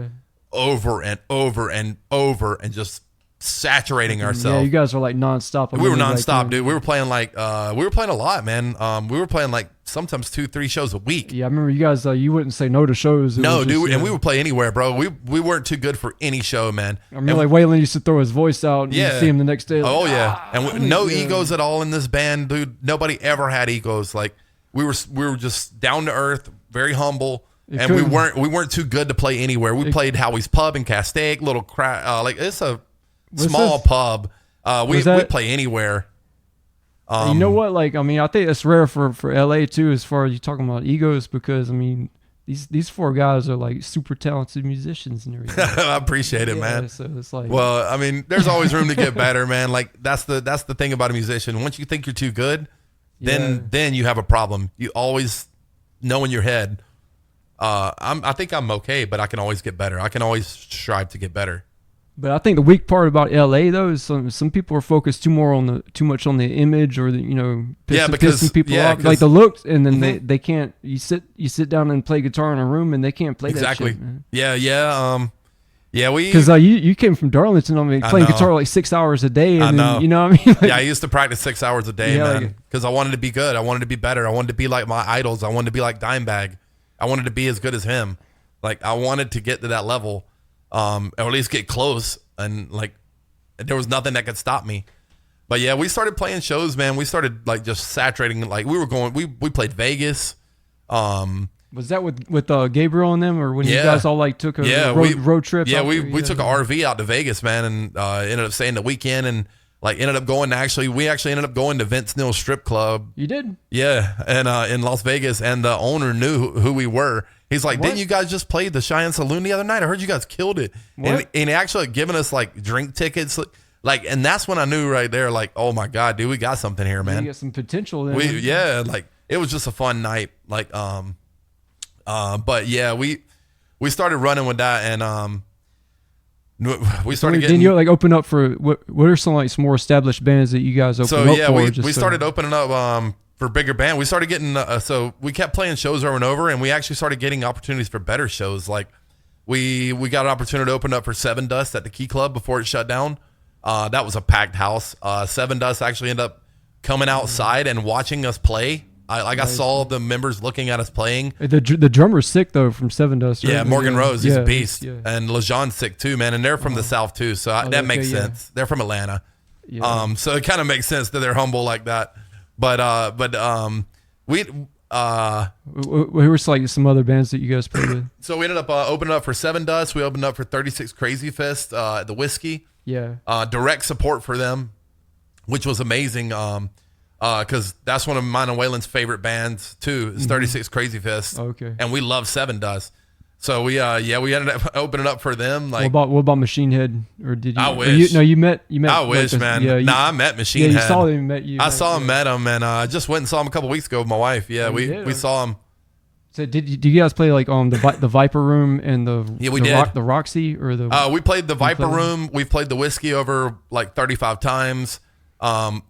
over and over and over and just saturating ourselves. Yeah, you guys were like nonstop. We were nonstop, dude. We were playing like we were playing a lot, man. We were playing like sometimes 2-3 shows a week. Yeah, I remember you guys. You wouldn't say no to shows. No, dude, and we would play anywhere, bro. We weren't too good for any show, man. I remember like Waylon used to throw his voice out. And you'd see him the next day. Like, and no egos at all in this band, dude. Nobody ever had egos. Like we were just down to earth, very humble. And we weren't too good to play anywhere. We played Howie's Pub in Castaic, little like it's a small pub. We play anywhere. You know what? Like, I mean, I think it's rare for LA too, as far as you talking about egos, because I mean, these four guys are like super talented musicians and everything. I appreciate it, man. So it's like, well, I mean, there's always room to get better, man. Like that's the thing about a musician. Once you think you're too good, then you have a problem. You always know in your head. I think I'm okay, but I can always get better. I can always strive to get better. But I think the weak part about LA though is some people are focused too much on the image or pissing people off, like the looks, and then they can't. You sit down and play guitar in a room and they can't play that shit, man. Because you came from Darlington. I mean, playing guitar like 6 hours a day. And I know. You know what I mean? Like, I used to practice 6 hours a day, man, because I wanted to be good. I wanted to be better. I wanted to be like my idols. I wanted to be like Dimebag. I wanted to be as good as him. Like I wanted to get to that level, or at least get close. And like, there was nothing that could stop me. But yeah, we started playing shows, man. We started like just saturating. Like we played Vegas. Was that with Gabriel and them, or when you guys all like took a road trip? Yeah, we took an RV out to Vegas, man, and ended up staying the weekend and like ended up going to we ended up going to Vince Neil's strip club. You did? Yeah, and in Las Vegas, and the owner knew who we were. He's like, didn't you guys just play the Cheyenne Saloon the other night? I heard you guys killed it. And he actually given us like drink tickets. Like, and that's when I knew right there, like, oh my God, dude, we got something here, man. You got some potential there. Like it was just a fun night. Like, but yeah, we started running with that, and we started getting. Then you like open up for what are some more established bands that you guys open up for? We started opening up for bigger band. We started getting so we kept playing shows over and over, and we actually started getting opportunities for better shows. Like we got an opportunity to open up for Seven Dust at the Key Club before it shut down. That was a packed house. Seven Dust actually ended up coming outside and watching us play. I saw the members looking at us playing. The drummer's sick though from Seven Dust. Right? Yeah, Morgan Rose, he's a beast, and LeJean's sick too, man. And they're from the South too, so that makes sense. They're from Atlanta, so it kind of makes sense that they're humble like that. But we were like some other bands that you guys played with. So we ended up opening up for Seven Dust. We opened up for 36 Crazy Fist at the Whiskey. Yeah, direct support for them, which was amazing. Because that's one of mine and Waylon's favorite bands too. Is 36 Crazy Fist. Okay, and we love Seven Dust. So we ended up opening up for them. Like, what about Machine Head? Or did you? I wish. You met. I wish, man. I met Machine Head. You saw him. I saw him, met him, and I just went and saw him a couple weeks ago with my wife. Yeah, we saw him. So did you guys play like the Viper Room and the the Roxy or the? We played the Viper Room. We've played the Whiskey over like 35 times.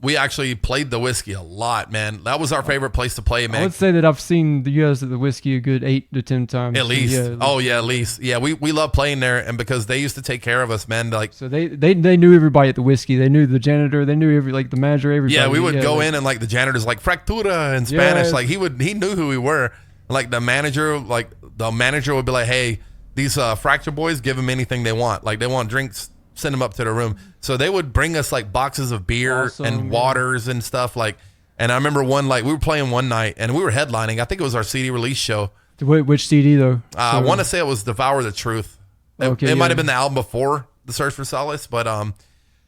We actually played the Whiskey a lot, man. That was our favorite place to play, man. I would say that I've seen you guys at the Whiskey a good 8 to 10 times. At least. At least. Yeah, we love playing there, and because they used to take care of us, man. Like, so they knew everybody at the Whiskey. They knew the janitor. They knew the manager. Everybody. Yeah, we would go in and like the janitor's like Fractura in Spanish. Like he knew who we were. Like the manager would be like, hey, these Fracture boys, give them anything they want. Like they want drinks, send them up to their room. So they would bring us like boxes of beer and waters and stuff. Like, and I remember we were playing one night and we were headlining. I think it was our CD release show. Which CD though? I want to say it was Devour the Truth. It might have been the album before The Search for Solace, but I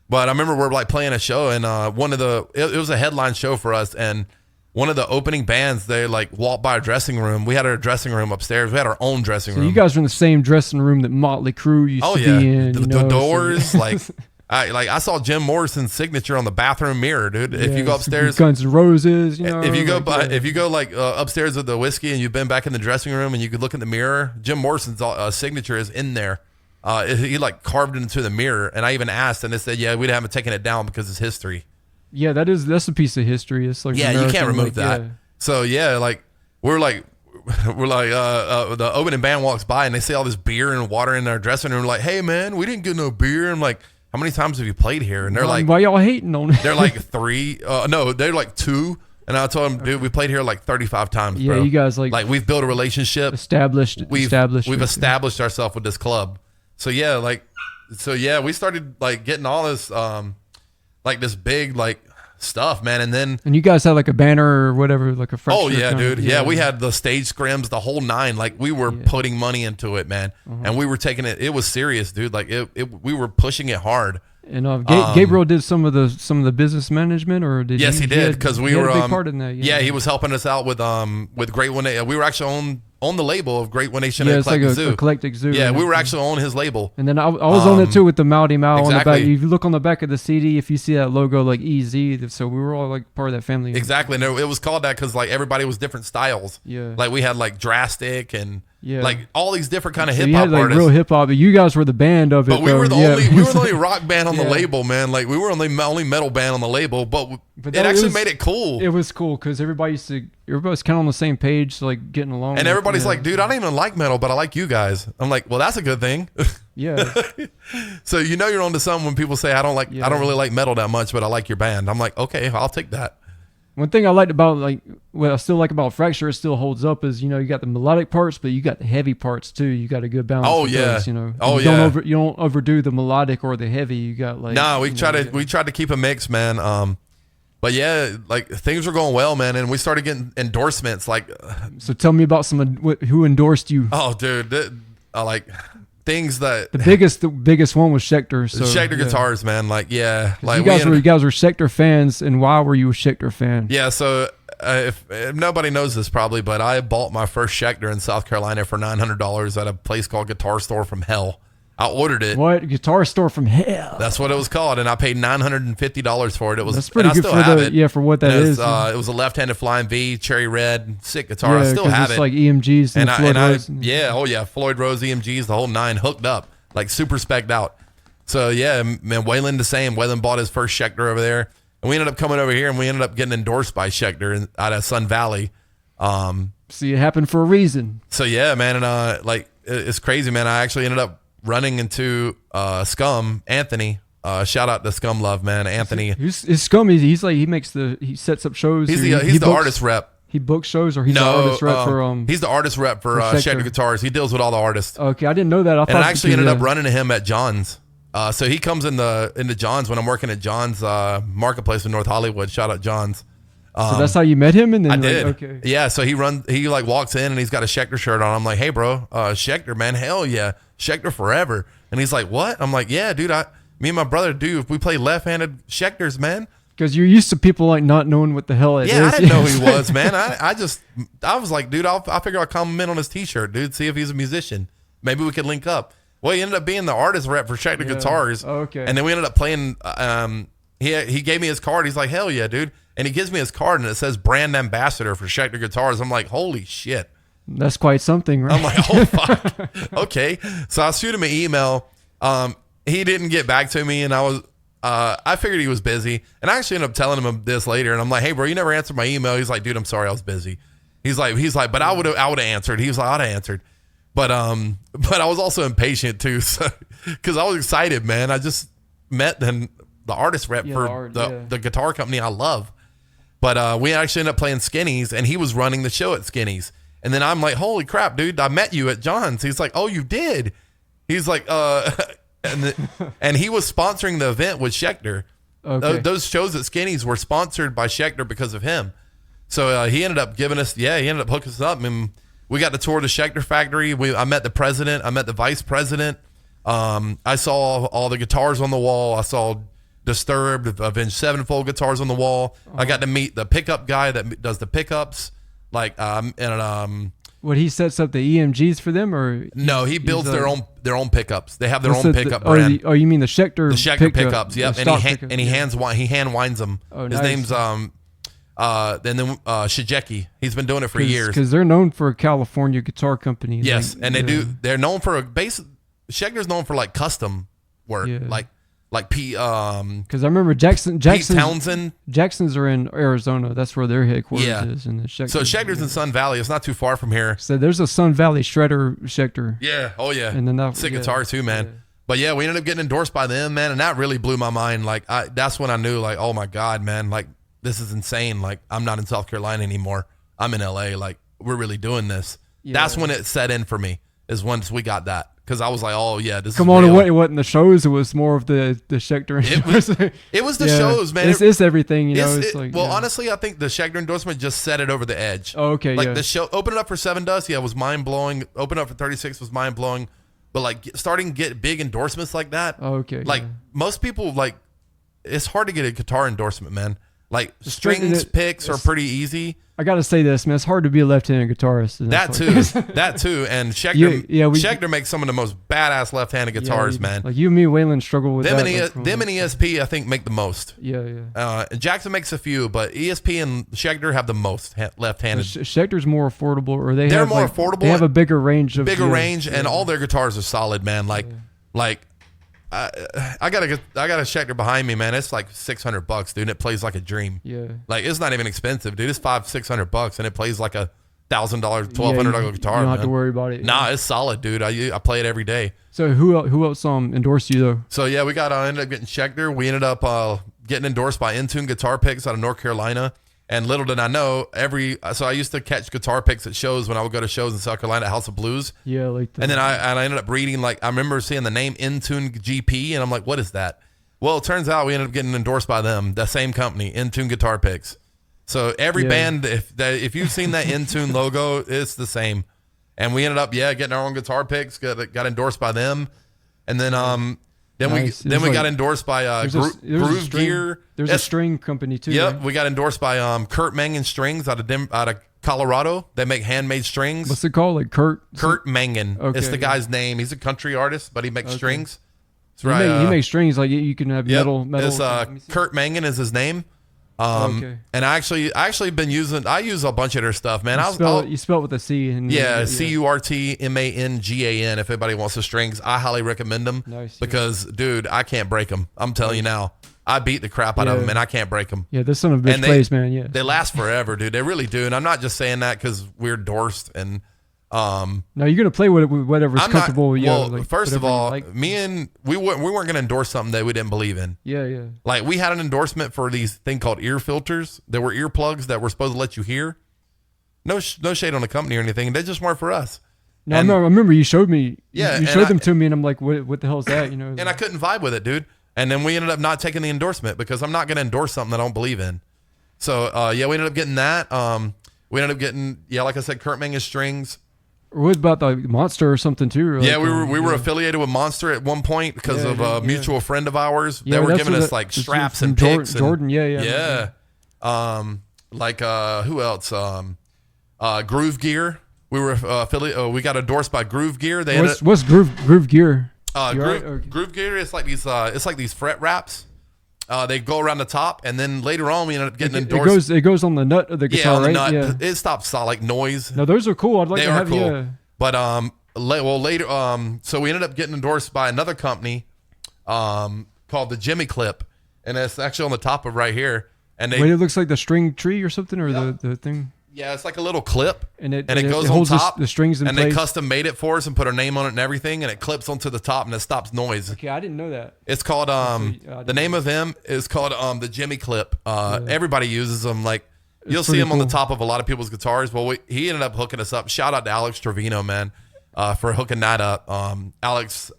remember we're like playing a show and it was a headline show for us, and one of the opening bands, they like walked by our dressing room. We had our dressing room upstairs. We had our own dressing room. You guys were in the same dressing room that Motley Crue used to be in. The Doors, like I saw Jim Morrison's signature on the bathroom mirror, dude. If you go upstairs, Guns N' Roses, if you go upstairs with the Whiskey and you've been back in the dressing room and you could look in the mirror, Jim Morrison's signature is in there. He like carved it into the mirror, and I even asked, and they said, yeah, we haven't taken it down because it's history. Yeah, that's a piece of history. It's like you can't remove that. Yeah. So yeah, like we're like the opening band walks by and they see all this beer and water in our dressing room. We're like, hey man, we didn't get no beer. I'm like, how many times have you played here? And they're like, why y'all hating on it? They're like 3. No, they're like 2. And I told them, dude, we played here like 35 times, bro. Yeah, you guys like we've built a relationship. We've established ourselves with this club. So yeah, we started like getting all this like this big like stuff, man. And you guys had like a banner or whatever, like a Fracture. Oh yeah, dude. Yeah, we had the stage scrims, the whole 9. Like we were putting money into it, man. And we were taking it. It was serious, dude. Like we were pushing it hard. And Gabriel did some of the business management, or did yes, he did, because we were a big part in that. Yeah, he was helping us out with Great One. We were actually on the label of Great One Nation. Yeah, it's like a eclectic zoo. Yeah, we were actually on his label. And then I was on it too with the Mouty Mao on the back. Exactly. If you look on the back of the CD, if you see that logo like EZ, so we were all like part of that family. Exactly. And it was called that because like everybody was different styles. Yeah. Like we had like Drastic and like all these different kind of hip hop hop artists. Real hip hop, but you guys were the band of it. But we were the only rock band on the label, man. Like we were only metal band on the label, but it actually made it cool. It was cool because everybody was kind of on the same page, so like getting along. And everybody's like, dude, I don't even like metal, but I like you guys. I'm like, well, that's a good thing. Yeah. So you're onto something when people say I don't really like metal that much, but I like your band. I'm like, okay, I'll take that. One thing I liked about what I still like about Fracture, it still holds up, is you got the melodic parts, but you got the heavy parts too. You got a good balance. Oh yeah, those, you don't overdo the melodic or the heavy. You got like we tried to keep a mix, man. But yeah, like things were going well, man, and we started getting endorsements. Like, so tell me about who endorsed you. Oh, dude, like things that the biggest one was Schecter. So Schecter guitars, man. Like, yeah, like you guys were Schecter fans, and why were you a Schecter fan? Yeah, so if nobody knows this probably, but I bought my first Schecter in South Carolina for $900 at a place called Guitar Store from Hell. I ordered it. What? Guitar Store from Hell? That's what it was called, and I paid $950 for it. It was. That's pretty good for what that is. It was a left-handed Flying V, cherry red, sick guitar. I still have it. It's like EMGs and Floyd Rose. Floyd Rose EMGs, the whole 9, hooked up, like super spec'd out. So yeah, man, Waylon the same. Waylon bought his first Schecter over there, and we ended up coming over here, and we ended up getting endorsed by Schecter out of Sun Valley. See, it happened for a reason. So yeah, man, and it's crazy, man. I actually ended up running into Scum Anthony. Shout out to Scum Love, man. Anthony. He's Scum. He sets up shows. He's the artist rep. He books shows, or he's the artist rep for he's the artist rep for Schecter Guitars. He deals with all the artists. Okay, I didn't know that. I actually ended up running to him at John's. So he comes into John's when I'm working at John's Marketplace in North Hollywood. Shout out John's. So that's how you met him, and then I did. Okay. Yeah. So he like walks in and he's got a Schecter shirt on. I'm like, hey, bro, Schecter, man, hell yeah, Schecter forever. And he's like, what? I'm like, yeah, dude. Me and my brother do. If we play left-handed Schecters, man. Because you're used to people like not knowing what the hell it is. Yeah, I didn't know who he was, man. I was like, dude, I figure I'll compliment on his t-shirt, dude, see if he's a musician. Maybe we could link up. Well, he ended up being the artist rep for Schecter Guitars. Oh, okay. And then we ended up playing, he gave me his card. He's like, hell yeah, dude. And he gives me his card and it says brand ambassador for Schecter Guitars. I'm like, holy shit. That's quite something, right? I'm like, oh, fuck. Okay. So I shoot him an email. He didn't get back to me, and I figured he was busy. And I actually ended up telling him this later, and I'm like, hey, bro, you never answered my email. He's like, dude, I'm sorry, I was busy. He's like, but I would have answered. He was like, I'd have answered. But I was also impatient too, so, because I was excited, man. I just met the artist rep for the guitar company I love. But we actually ended up playing Skinny's, and he was running the show at Skinny's. And then I'm like, holy crap, dude, I met you at John's. He's like, oh, you did? He's like, and he was sponsoring the event with Schecter. Okay. Those shows at Skinny's were sponsored by Schecter because of him. So he ended up hooking us up, and we got to tour the Schecter factory. I met the president. I met the vice president. I saw all the guitars on the wall. I saw Disturbed, Avenged Sevenfold guitars on the wall. Oh. I got to meet the pickup guy that does the pickups. What, he sets up the EMGs for them, or no? He builds their own pickups. They have their own pickup brand. You mean the Schecter? The Schecter pickups. Yep. And he hand winds them. Oh, his name's Shigeki. He's been doing it for years because they're known for a California guitar company. Yes, and they're known for Schecter's known for like custom work, like because I remember Pete Townsend. Jackson's are in Arizona. That's where their headquarters is. And so Schecter's in Sun Valley. It's not too far from here. So there's a Sun Valley shredder Schecter. Yeah. Oh yeah. And then sick guitar too, man. Yeah. But yeah, we ended up getting endorsed by them, man, and that really blew my mind. Like that's when I knew, like, oh my God, man, like this is insane. Like I'm not in South Carolina anymore. I'm in LA. Like we're really doing this. Yeah. That's when it set in for me. Is once we got that. Because I was like, oh, yeah, this is real. It wasn't the shows. It was more of the Schecter. It was the shows, man. It's everything, you know. Honestly, I think the Schecter endorsement just set it over the edge. Oh, okay, like the show, open it up for Seven Dust, was mind-blowing. Open up for 36 was mind-blowing. But, like, starting to get big endorsements like that. Oh, okay. Like, most people, like, it's hard to get a guitar endorsement, man. Like, strings picks are pretty easy. I got to say this, man. It's hard to be a left-handed guitarist. That too. And Schecter, Schecter makes some of the most badass left-handed guitars, man. Like you and me, Waylon, struggle with them. that. Them and ESP, I think, make the most. Yeah. Jackson makes a few, but ESP and Schecter have the most left-handed. Schecter's more affordable, or they're more affordable. They have a bigger range and all their guitars are solid, man. I got a Schecter behind me, man. It's like $600, dude. And it plays like a dream. Yeah. Like it's not even expensive, dude. It's $500-$600, and it plays like a $1,000, $1,200 guitar. You don't have to worry about it. Nah, it's solid, dude. I play it every day. So who else endorsed you though? So yeah, we ended up getting Schecter. We ended up getting endorsed by Intune Guitar Picks out of North Carolina. And little did I know, so I used to catch guitar picks at shows when I would go to shows in South Carolina at House of Blues. Yeah, like that. And then I ended up reading, like, I remember seeing the name Intune GP, and I'm like, what is that? Well, it turns out we ended up getting endorsed by them, the same company, Intune Guitar Picks. So every band, if you've seen that Intune logo, it's the same. And we ended up, getting our own guitar picks, got endorsed by them. And then we got endorsed by Groove Gear. There's a string company too. Yep, right? we got endorsed by Kurt Mangan Strings out of Colorado. They make handmade strings. What's it called? Like Kurt Mangan. Okay, it's the guy's name. He's a country artist, but he makes strings. That's right. He makes strings like you can have metal. It's Kurt Mangan is his name. And I actually been using. I use a bunch of their stuff, man. You spell it with a C. CURTMANGAN. If anybody wants the strings, I highly recommend them. Nice, because, dude, I can't break them. I'm telling you now. I beat the crap out of them, and I can't break them. Yeah, this son of a bitch plays, man. Yeah, they last forever, dude. They really do. And I'm not just saying that because we're endorsed. And no, you're gonna play with whatever's comfortable. First of all, we weren't gonna endorse something that we didn't believe in. Yeah. Like we had an endorsement for these thing called ear filters. There were earplugs that were supposed to let you hear. No shade on the company or anything. They just weren't for us. No, I remember you showed me. Yeah, you showed them to me, and I'm like, what the hell is that? You know. And I couldn't vibe with it, dude. And then we ended up not taking the endorsement because I'm not gonna endorse something that I don't believe in. So we ended up getting that. We ended up getting like I said, Kurt Mangan strings. What about the Monster or something too? Or Yeah, like, we were affiliated with Monster at one point because of a mutual friend of ours. Yeah, they were giving us like straps and picks. Jordan, yeah. Who else? Groove Gear. We were affiliate. We got endorsed by Groove Gear. What's Groove Gear? Groove Gear is like these. It's like these fret wraps. They go around the top, and then later on we ended up getting endorsed. It goes on the nut of the guitar, on the right? nut. It stops like noise. No, those are cool. I'd like to have cool. Yeah. But later, so we ended up getting endorsed by another company, called the Jimmy Clip, and it's actually on the top of right here. And it looks like the string tree or something, or the thing. Yeah, it's like a little clip, and it goes holds on top. The strings in and place. they custom made it for us and put our name on it and everything, and it clips onto the top and it stops noise. Okay, I didn't know that. It's called the name of them is called the Jimmy Clip. Everybody uses them. Like you'll see them on the top of a lot of people's guitars. Well, he ended up hooking us up. Shout out to Alex Trevino, man, for hooking that up. Alex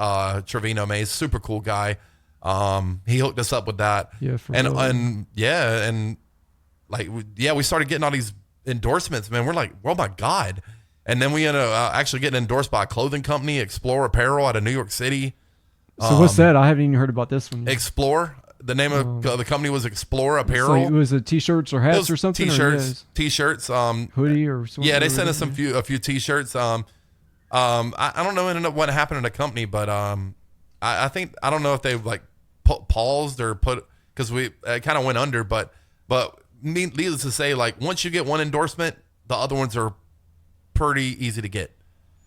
Trevino, man, he's a super cool guy. He hooked us up with that. Yeah, we started getting all these endorsements, man. We're like, oh my God. And then we ended up actually getting endorsed by a clothing company, Explore Apparel out of New York City. So what's that? I haven't even heard about this one. Explore. The name of the company was Explore Apparel. So it was t-shirts or hats or something? T-shirts. Hoodie or something? Yeah, they sent us a few t-shirts. I don't know what happened in the company, but I think, I don't know if they like paused or put, because we kind of went under, but needless to say, like once you get one endorsement, the other ones are pretty easy to get,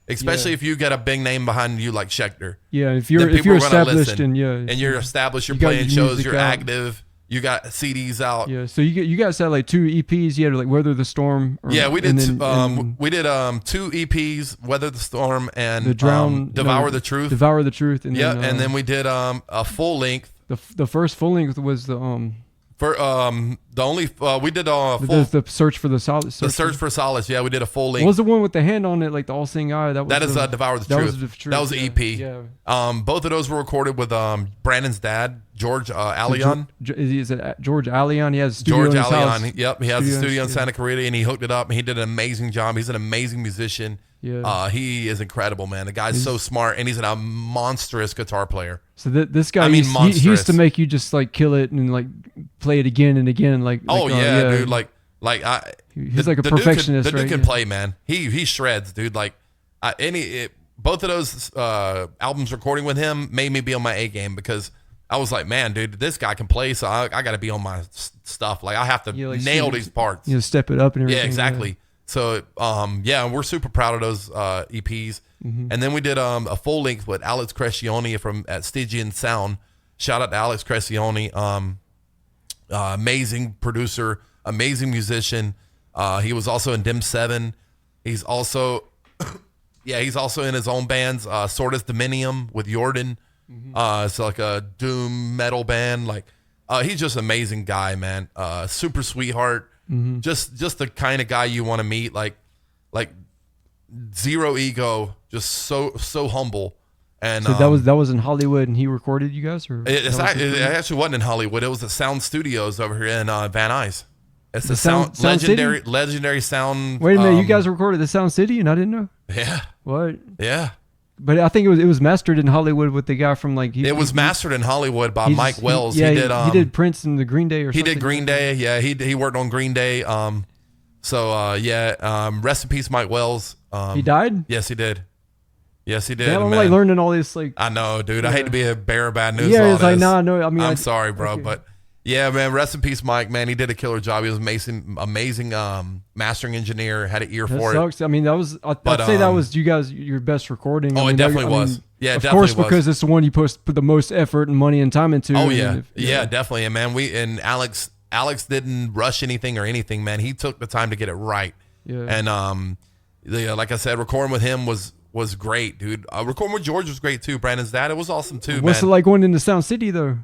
especially if you get a big name behind you like Schecter. Yeah, if you're established and you're established, you're playing shows, you're active, you got CDs out. Yeah, so you guys had like 2 EPs. You had like Weather the Storm. We did. We did 2 EPs, Weather the Storm and Devour the Truth. Devour the Truth. And and then we did a full length. The first full length was the For the only we did a full the Search for the Solace. The Search for Solace. Yeah, we did a full length. What was the one with the hand on it, like the All Seeing Eye? That is Devour the Truth. That was the EP. Yeah. Both of those were recorded with Brandon's dad, George Allion. Is it George Allion? He has a studio George in his Allion. house. Yep, he has a studio in Santa Clarita, and he hooked it up, and he did an amazing job. He's an amazing musician. Yeah. He is incredible, man. The guy's so smart, and he's a monstrous guitar player. So this guy, he used to make you just like kill it and like play it again and again. Like dude, he's like a perfectionist. The dude can play, man. He shreds, dude. Like both of those albums recording with him made me be on my A game, because I was like, man, dude, this guy can play, so I got to be on my stuff. Like I have to nail these parts. Step it up and everything. Yeah, exactly. Yeah. So, we're super proud of those EPs. Mm-hmm. And then we did a full length with Alex Crescione at Stygian Sound. Shout out to Alex Crescione. Amazing producer, amazing musician. He was also in Dim 7. He's also, he's also in his own bands, Sortus Dominium with Jordan. Mm-hmm. It's like a doom metal band. Like, he's just an amazing guy, man. Super sweetheart. Mm-hmm. Just the kind of guy you want to meet, like zero ego, just so humble. And so that was in Hollywood, and he recorded you guys, or it actually wasn't in Hollywood. It was at Sound Studios over here in Van Nuys. It's the sound legendary sound. Wait a minute, you guys recorded the Sound City, and I didn't know. Yeah. What? Yeah. But I think it was mastered in Hollywood with the guy from like. It was mastered in Hollywood by Mike Wells. He did Prince and the Green Day or something. He did Green Day. Yeah, he worked on Green Day. Rest in peace, Mike Wells. He died? Yes, he did. Yeah, I'm like learning all this like. I know, dude. I hate to be a bearer of bad news. Yeah, it's like no. I mean, I'm sorry, bro, but. Yeah, man. Rest in peace, Mike. Man, he did a killer job. He was amazing mastering engineer. Had an ear for it. I mean, that was. I'd say that was your best recording. Oh, it definitely was. Yeah, of definitely course, because it's the one you put the most effort and money and time into. Oh yeah, definitely. And man, Alex didn't rush anything or anything. Man, he took the time to get it right. Yeah. And like I said, recording with him was great, dude. Recording with George was great too. Brandon's dad, it was awesome too. What's it like going into Sound City though?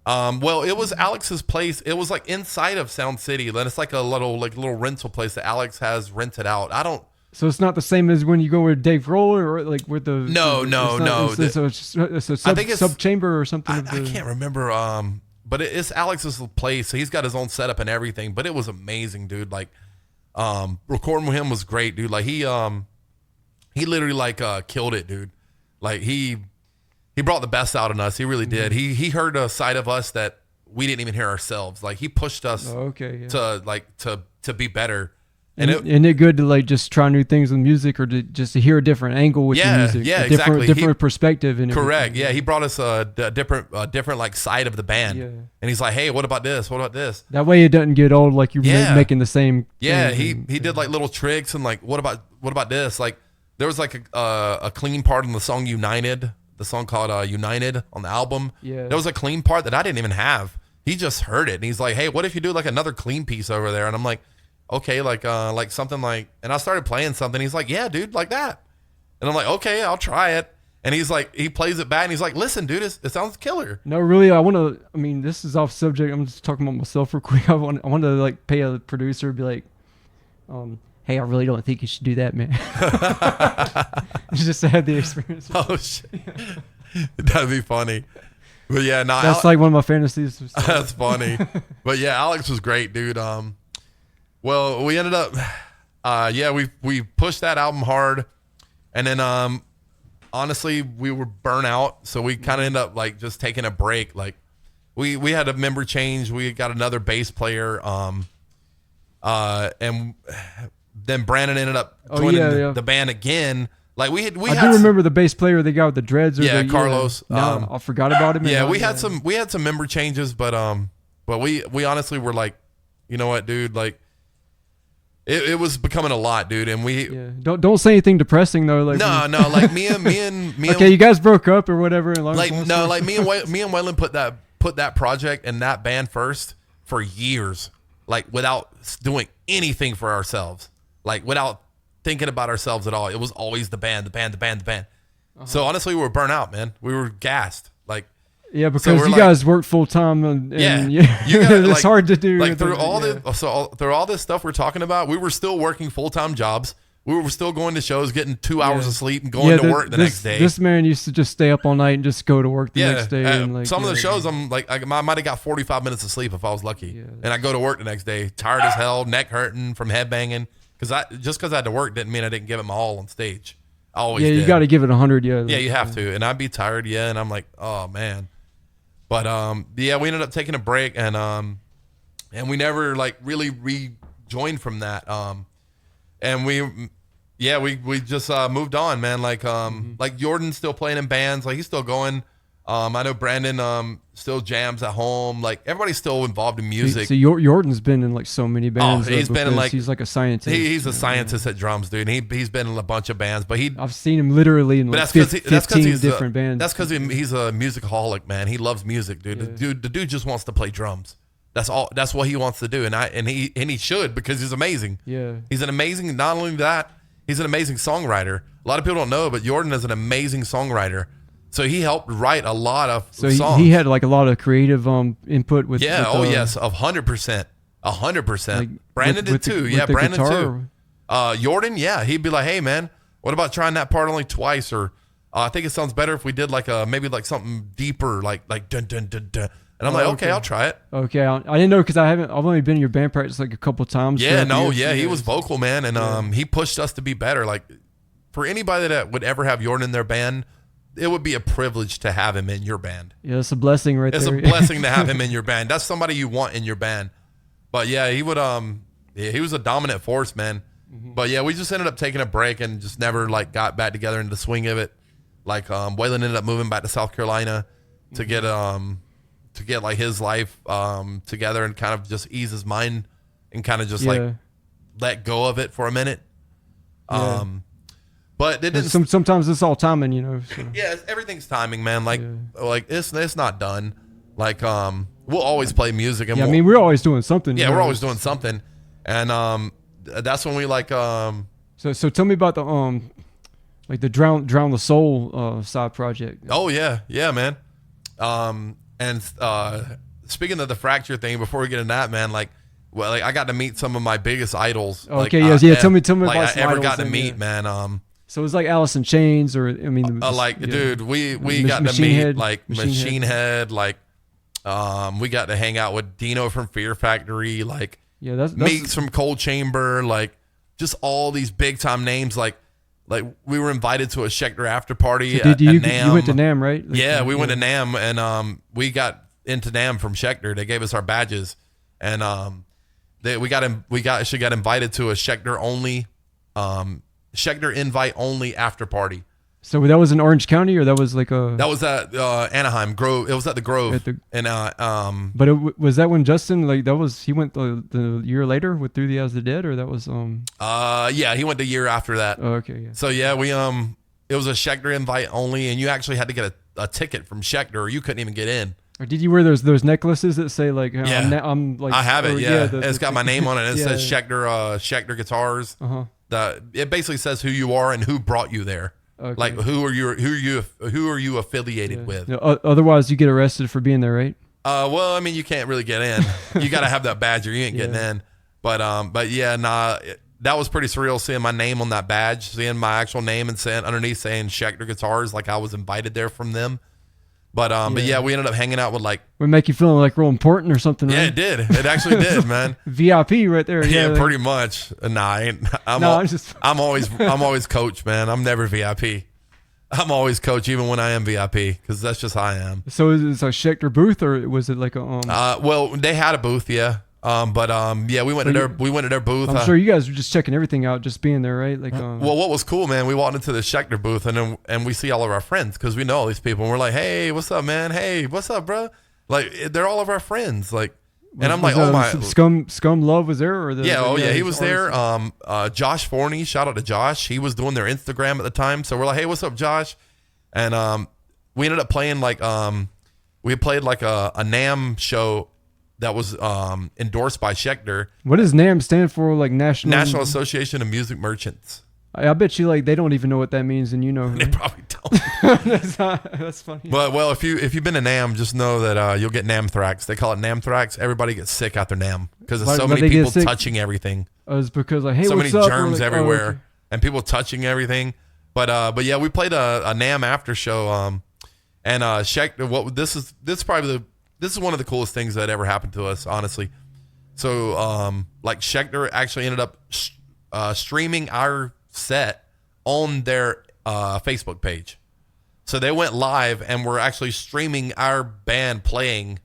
Well, it was Alex's place. It was like inside of Sound City. Then it's like a little rental place that Alex has rented out. So it's not the same as when you go with Dave Grohl or like with the. No. It's a sub chamber or something. I can't remember. But it's Alex's place. So he's got his own setup and everything. But it was amazing, dude. Like, recording with him was great, dude. Like he he literally like killed it, dude. Like he brought the best out in us. He really did. He heard a side of us that we didn't even hear ourselves. Like he pushed us to be better. And isn't it good to like just try new things with music, or just to hear a different angle with your music? Yeah, exactly. Different perspective. And correct. Yeah, he brought us a different like side of the band. Yeah. And he's like, hey, what about this? What about this? That way it doesn't get old. Like you're making the same. Yeah, thing. he did like little tricks and like, what about this? Like there was like a clean part in the song United, the song called United on the album. Yeah. There was a clean part that I didn't even have. He just heard it and he's like, hey, what if you do like another clean piece over there? And I'm like, okay, like something like, and I started playing something. He's like, yeah, dude, like that. And I'm like, okay, I'll try it. And he's like, he plays it back and he's like, listen, dude, it sounds killer. No, really, I mean, this is off subject. I'm just talking about myself real quick. I want to like pay a producer, be like, hey, I really don't think you should do that, man. Just to have the experience. Oh, shit. That'd be funny. But yeah, no, that's like one of my fantasies. That's funny. But yeah, Alex was great, dude. Well, we ended up, we pushed that album hard, and then honestly, we were burnt out, so we kind of ended up like just taking a break. Like we had a member change, we got another bass player, and then Brandon ended up joining the band again. Like I do remember the bass player they got with the dreads. Carlos. I forgot about him. Yeah, we had some member changes, but we honestly were like, you know what, dude, like. It was becoming a lot, dude, and don't say anything depressing though. Like no, like me and okay, you guys broke up or whatever. And like no, like me and Waylon put that project and that band first for years, like without doing anything for ourselves, like without thinking about ourselves at all. It was always the band. So honestly, we were burnt out, man. We were gassed, like. Yeah, because you guys work full time, and you gotta, it's hard to do. Like through all this stuff we're talking about, we were still working full time jobs. We were still going to shows, getting 2 hours of sleep, and going to work the next day. This man used to just stay up all night and just go to work the next day. And like, some of the shows, I'm like, I might have got 45 minutes of sleep if I was lucky, and I go to work the next day, tired as hell, neck hurting from headbanging, because I had to work didn't mean I didn't give it my all on stage. I always did. You got to give it 100. Yeah, you have to, and I'd be tired, and I'm like, oh man. But we ended up taking a break, and we never like really rejoined from that. And we just moved on, man. Like like Jordan's still playing in bands, like he's still going. I know Brandon still jams at home. Like everybody's still involved in music. So Jordan's been in like so many bands. He's been in like he's like a scientist. He's a scientist at drums, dude. And he's been in a bunch of bands, but I've seen him literally in like 15 different bands. That's because he's a musicaholic, man. He loves music, dude. The dude just wants to play drums. That's all. That's what he wants to do, and he should, because he's amazing. Yeah, he's an amazing. Not only that, he's an amazing songwriter. A lot of people don't know, but Jordan is an amazing songwriter. So he helped write a lot of songs. He had like a lot of creative input with. Yeah. Yes. 100%. 100%. Brandon did too. Yeah. Brandon too. Jordan. Yeah. He'd be like, hey man, what about trying that part only twice? Or I think it sounds better if we did like maybe like something deeper, like dun dun dun dun. And I'm like, okay, I'll try it. Okay. I didn't know, because I've only been in your band practice like a couple of times. Yeah. No. Yeah. He was vocal, man. And he pushed us to be better. Like for anybody that would ever have Jordan in their band, it would be a privilege to have him in your band. Yeah, it's a blessing right there. It's a blessing to have him in your band. That's somebody you want in your band. But yeah, he would he was a dominant force, man. Mm-hmm. But yeah, we just ended up taking a break and just never like got back together into the swing of it. Like Waylon ended up moving back to South Carolina to get like his life together and kind of just ease his mind and kind of just like let go of it for a minute. Yeah. But it didn't. Sometimes it's all timing, you know. So. Yeah, everything's timing, man. Like it's not done. Like we'll always play music, and I mean, we're always doing something. Yeah, we're always doing something, and that's when we like. So tell me about the like the drown the soul side project. Oh yeah, man. And speaking of the fracture thing, before we get into that, man, like I got to meet some of my biggest idols. Okay, Tell me like about I ever got to meet, man. So it was like Alice in Chains, or I mean, dude, we got to meet like Machine Head, like we got to hang out with Dino from Fear Factory, like that's Meeks from Cold Chamber, like just all these big time names, like like we were invited to a Schecter after party So at you NAMM. went to NAMM, right? Like, Yeah, we went to NAMM, and we got into NAMM from Schecter. They gave us our badges, and we got invited to a Schecter only, Schecter invite only after party. So that was in Orange County, or that was like a... That was at Anaheim Grove. It was at the Grove. But was that when Justin, like, he went the year later with Through the Eyes of the Dead, or that was yeah, he went the year after that. Oh, okay, yeah. So yeah, we it was a Schecter invite only, and you actually had to get a ticket from Schecter, or you couldn't even get in. Or did you wear those necklaces that say like, I'm like... I have it, or, yeah. It's got my name on it. It says Schecter. Schecter Guitars. Uh-huh. It basically says who you are and who brought you there. Okay. Like who are you affiliated with? Yeah, otherwise, you get arrested for being there, right? Well, I mean, you can't really get in. You got to have that badge, or you ain't getting in. But yeah, that was pretty surreal seeing my name on that badge, seeing my actual name and saying underneath saying Schecter Guitars, like I was invited there from them. But yeah, we ended up hanging out with like... Would make you feel like real important or something, Yeah, right? it did. It actually did, man. VIP right there. Yeah, like, pretty much. Nah, I'm always coach, man. I'm never VIP. I'm always coach, even when I am VIP, because that's just how I am. So is it a Schecter booth, or was it like a... well, they had a booth, yeah. Yeah, we went to their booth. I'm sure you guys were just checking everything out, just being there, right? Like, well, what was cool, man? We walked into the Schecter booth, and we see all of our friends, because we know all these people, and we're like, "Hey, what's up, man? Hey, what's up, bro?" Like, they're all of our friends, like. And I'm like, oh my, Scum Love was there, or he was there. Josh Forney, shout out to Josh. He was doing their Instagram at the time, so we're like, hey, what's up, Josh? And we ended up playing we played like a NAMM show that was endorsed by Schecter. What does NAMM stand for? Like National Association of Music Merchants. I bet you like they don't even know what that means, and you know. They probably don't. That's funny. But well, if you've been to NAMM, just know that you'll get NAMthrax. They call it NAMthrax. Everybody gets sick after NAMM because there's so many people touching everything. It's because like, hey, so what's many up? germs like, everywhere, okay. and people touching everything. But yeah, we played a NAMM after show. And Schecter. This is one of the coolest things that ever happened to us, honestly. So like Schecter actually ended up streaming our set on their Facebook page. So they went live and were actually streaming our band playing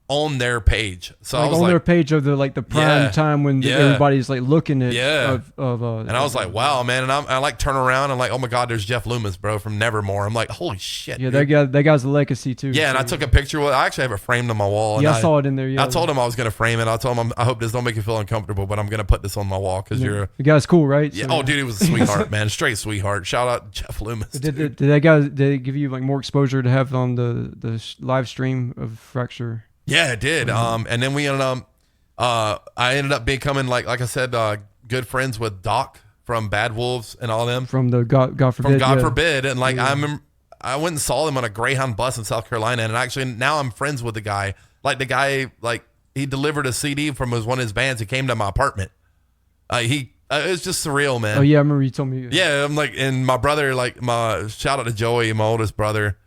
on their page. So like I was on their page of the prime time when everybody's like looking at and I was like, wow, man. And I like turn around and like, oh my God, there's Jeff Loomis, bro, from Nevermore. I'm like, holy shit. Yeah, dude. that guy's a legacy too. Yeah, and I took a picture with. I actually have it framed on my wall. Yeah, I saw it in there. Yeah, I told him I was gonna frame it. I told him I hope this don't make you feel uncomfortable, but I'm gonna put this on my wall because the guy's cool, right? Yeah. So, dude, he was a sweetheart, man. Straight sweetheart. Shout out Jeff Loomis. Did they give you like more exposure to have on the live stream of Fracture? Yeah, it did. And then we ended up, I ended up becoming like I said, good friends with Doc from Bad Wolves and all them. From the God Forbid. From God Forbid. And like, I went and saw them on a Greyhound bus in South Carolina. And actually now I'm friends with the guy. Like the guy, like he delivered a CD from one of his bands. He came to my apartment. It was just surreal, man. Oh yeah, I remember you told me. Yeah, I'm like, and my brother, like shout out to Joey, my oldest brother.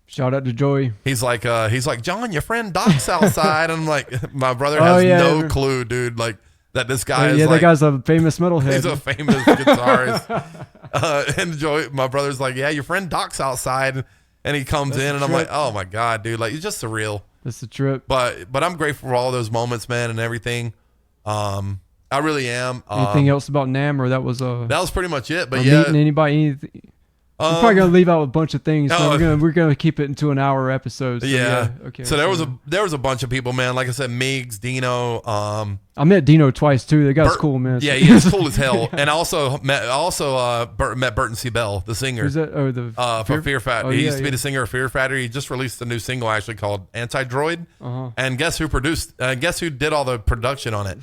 Shout out to Joey. He's like, John, your friend Doc's outside. And I'm like, my brother has no clue, dude. Like that this guy is that guy's a famous metalhead. He's a famous guitarist. And Joey, my brother's like, yeah, your friend Doc's outside. And he comes in and I'm like, oh my God, dude. Like, it's just surreal. That's the trip. But I'm grateful for all those moments, man, and everything. I really am. Anything else about NAMM, or that was pretty much it. But meeting anybody, anything? We're probably gonna leave out a bunch of things, so we're gonna keep it into an hour episode. So okay. So there was a bunch of people, man. Like I said, Meigs, Dino. I met Dino twice too. The guy's cool, man. Yeah, he's cool as hell. And I also met Burton C. Bell, the singer. Who's that? Oh, the for Fear Factory. He used to be the singer of Fear Factory. He just released a new single actually called Anti-Droid. And guess who produced? Guess who did all the production on it?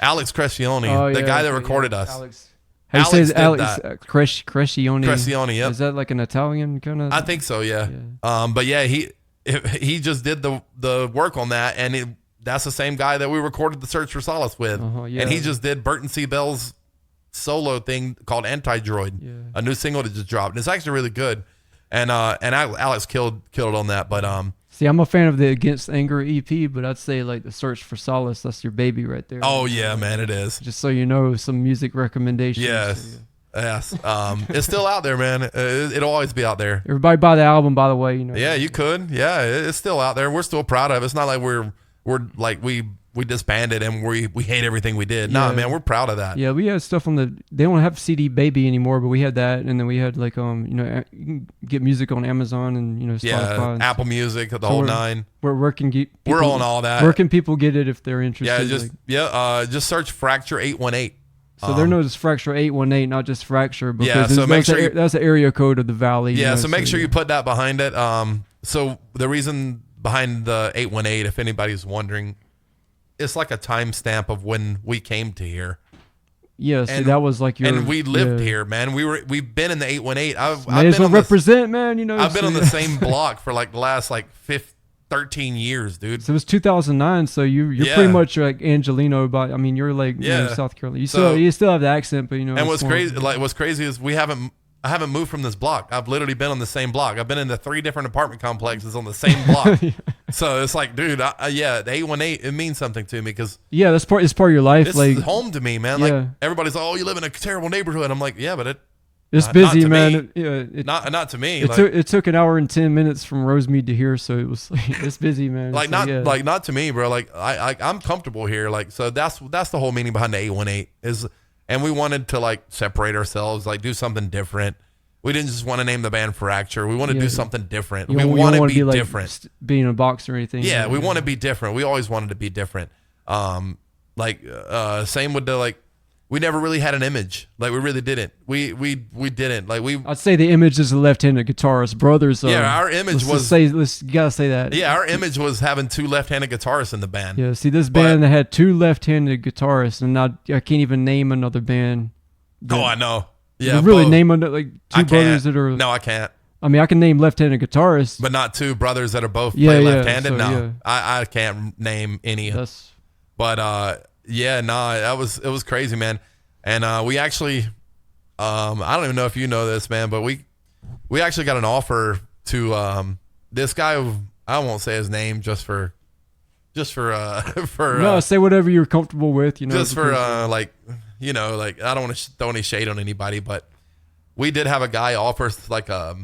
Alex Crescione, the guy that recorded us. Alex. How you say Alex Crescione? Crescione, yep. Is that like an Italian kind of? I think so, yeah. But yeah, he just did the work on that, and that's the same guy that we recorded The Search for Solace with. And he just did Burton C. Bell's solo thing called Anti-Droid, a new single that just dropped. And it's actually really good. And Alex killed it on that. But see, I'm a fan of the Against Anger EP, but I'd say like The Search for Solace, that's your baby right there. Oh yeah, man, it is. Just so you know, some music recommendations. Yes. Yes. It's still out there, man. It'll always be out there. Everybody buy the album, by the way. You know. Yeah, you could. Yeah, it's still out there. We're still proud of it. It's not like we're like we disbanded and we hate everything we did. Nah, man, we're proud of that. Yeah, we had stuff on they don't have CD Baby anymore, but we had that, and then we had like you know, you can get music on Amazon and, you know, Spotify, and Apple Music, the whole nine. Where can people, we're on all that. Where can people get it if they're interested? Just search Fracture818. So they're known as Fracture818, not just Fracture, because so make sure that's the area code of the valley. Yeah, so make sure you put that behind it. So the reason behind the 818, if anybody's wondering, it's like a timestamp of when we came to here. Yeah, so that was like and we lived here, man. We've been in the 818. I've been on represent, man. You know, I've been on the same block for like the last 13 years, dude. So it was 2009. So you're pretty much like Angelino, but I mean, you're like you know, South Carolina. You still have the accent, but you know. And what's crazy is I haven't moved from this block. I've literally been on the same block. I've been in the 3 different apartment complexes on the same block. So it's like, dude, the 818, it means something to me because it's part of your life. It's like home to me, man. Like everybody's like, oh, you live in a terrible neighborhood. I'm like, yeah, but it's busy, man. Not to me. It took an hour and 10 minutes from Rosemead to here, so it was like, it's busy, man. Not to me, bro. Like I'm comfortable here. Like, so that's the whole meaning behind the 818 is, and we wanted to like separate ourselves, like do something different. We didn't just want to name the band Fracture. We want to do something different. We want to be different. Being a box or anything. Yeah, we want to be different. We always wanted to be different. Same with the we never really had an image. Like we really didn't. We didn't. I'd say the image is a left-handed guitarist, brothers. Our image you gotta say that. Yeah, our image was having 2 left-handed guitarists in the band. Yeah, see this band that had 2 left-handed guitarists, and now I can't even name another band. I know. Yeah, you really name like 2 brothers that are. No, I can't. I mean, I can name left-handed guitarists, but not 2 brothers that are both play left-handed. So, no, I can't name any. But it was crazy, man. And we actually, I don't even know if you know this, man, but we actually got an offer to this guy. I won't say his name just for say whatever you're comfortable with, you know. Just for you know, like I don't want to throw any shade on anybody, but we did have a guy offer us like a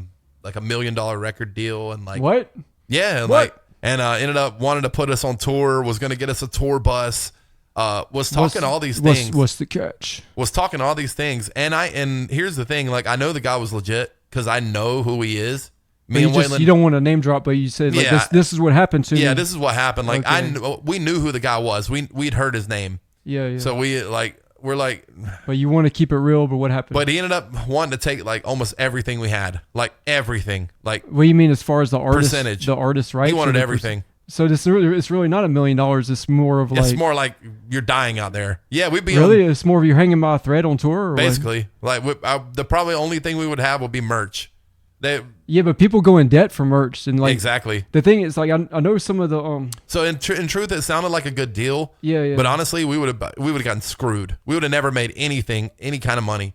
$1 million record deal and like what? Yeah, what? Ended up wanting to put us on tour. Was going to get us a tour bus. Was talking all these things. What's the catch? Was talking all these things, and here's the thing: like I know the guy was legit because I know who he is. Me and Waylon, you don't want to name drop, but you said like this is what happened to me. Yeah, this is what happened. Like we knew who the guy was. We'd heard his name. Yeah. So we're like, but you want to keep it real. But what happened? But he ended up wanting to take like almost everything we had, like everything. Like what do you mean as far as the artist percentage? The artist, right? He wanted everything. So it's really not $1 million. It's more of it's more like you're dying out there. Yeah, we'd be it's more of you're hanging by a thread on tour. Or basically, the probably only thing we would have would be merch. But people go in debt for merch and exactly. The thing is I know some of the So in truth, it sounded like a good deal. Yeah. But honestly, we would have gotten screwed. We would have never made any kind of money.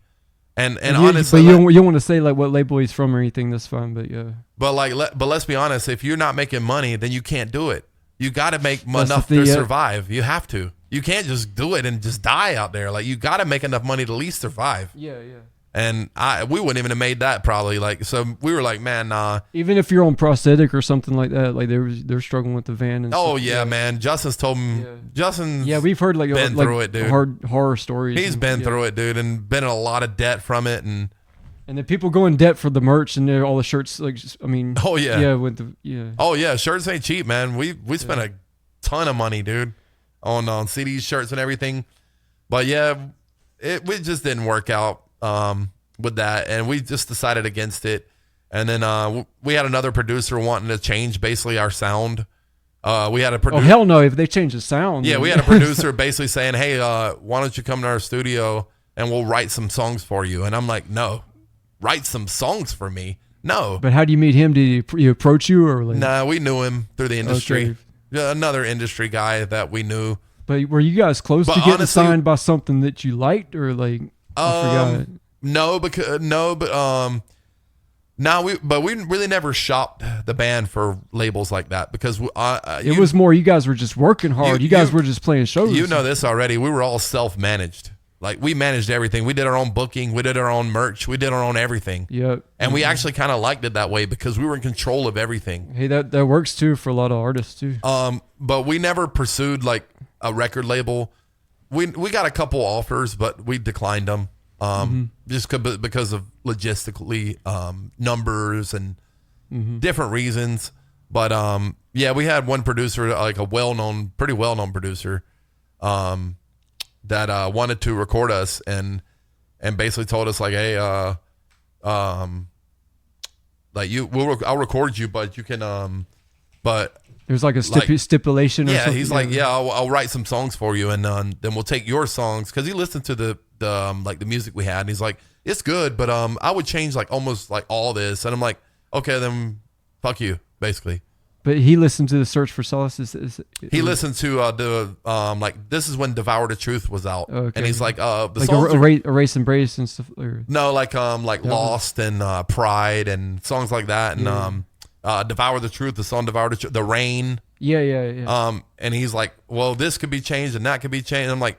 And honestly, but you don't want to say like what label he's from or anything. That's fine, but yeah. But let's be honest. If you're not making money, then you can't do it. You got to make enough to survive. You have to. You can't just do it and just die out there. Like you got to make enough money to at least survive. Yeah. And we wouldn't even have made that probably. Like so, we were like, man, nah. Even if you're on prosthetic or something like that, like they're struggling with the van. And stuff. Yeah, man. Justin's told him. Yeah. Justin's we've heard been through it, dude. Horror stories. He's been through it, dude, and been in a lot of debt from it, and then people go in debt for the merch and all the shirts. Like, I mean, shirts ain't cheap, man. We spent a ton of money, dude, on CDs, shirts, and everything. But yeah, it just didn't work out. With that, and we just decided against it. And then we had another producer wanting to change basically our sound. We had a producer. Oh hell no! If they change the sound, yeah, we had a producer basically saying, "Hey, why don't you come to our studio and we'll write some songs for you?" And I'm like, "No, write some songs for me? No." But how do you meet him? Did he approach you or like? Nah, we knew him through the industry. Okay. Another industry guy that we knew. But were you guys close to getting signed by something that you liked or like? I forgot. No, we really never shopped the band for labels like that because it was more you guys were just working hard. You guys were just playing shows. You know this already. We were all self-managed. Like we managed everything. We did our own booking. We did our own merch. We did our own everything. Yep. And we actually kind of liked it that way because we were in control of everything. Hey, that works too for a lot of artists too. But we never pursued like a record label. We got a couple offers, but we declined them. Just because of logistically numbers and different reasons. But yeah, we had one producer, like a pretty well-known producer, that wanted to record us and basically told us like, hey, like I'll record you, but you can, but there's like a stipulation. Or yeah, something. he's like, yeah, I'll write some songs for you, and then we'll take your songs because he listened to the like the music we had, and he's like, it's good, but I would change like almost like all this, and I'm like, okay, then fuck you, basically. But he listened to the Search for Solace. He listened to the like this is when Devour the Truth was out, okay. and he's like the like songs Erase and Brace and stuff. Or, no, like Lost and Pride and songs like that, and Devour the Truth, the song Devour the Truth, The Rain. Yeah. And he's like, well, this could be changed and that could be changed. I'm like,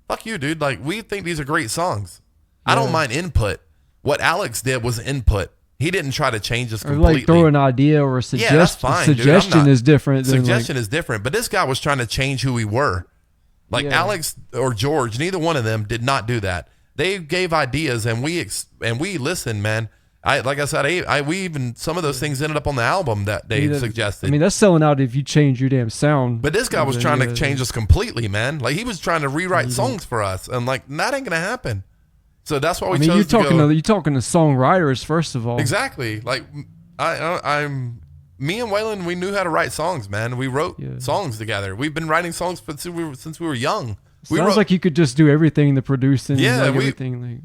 fuck you, dude. Like, we think these are great songs. I don't mind input. What Alex did was input. He didn't try to change us completely. Or like throw an idea or a suggestion. Yeah, that's fine, suggestion dude. is different. Suggestion is different. But this guy was trying to change who we were. Like Alex or George, neither one of them did not do that. They gave ideas and we listened, man. Like I said, we even some of those things ended up on the album that they suggested. I mean, that's selling out if you change your damn sound. But this guy was trying to change us completely, man. Like he was trying to rewrite songs for us, and like that ain't gonna happen. So that's why we chose to go. You're talking to songwriters first of all. Exactly. Like me and Waylon, we knew how to write songs, man. We wrote songs together. We've been writing songs since we were young. Sounds like you could just do everything, the producing, everything.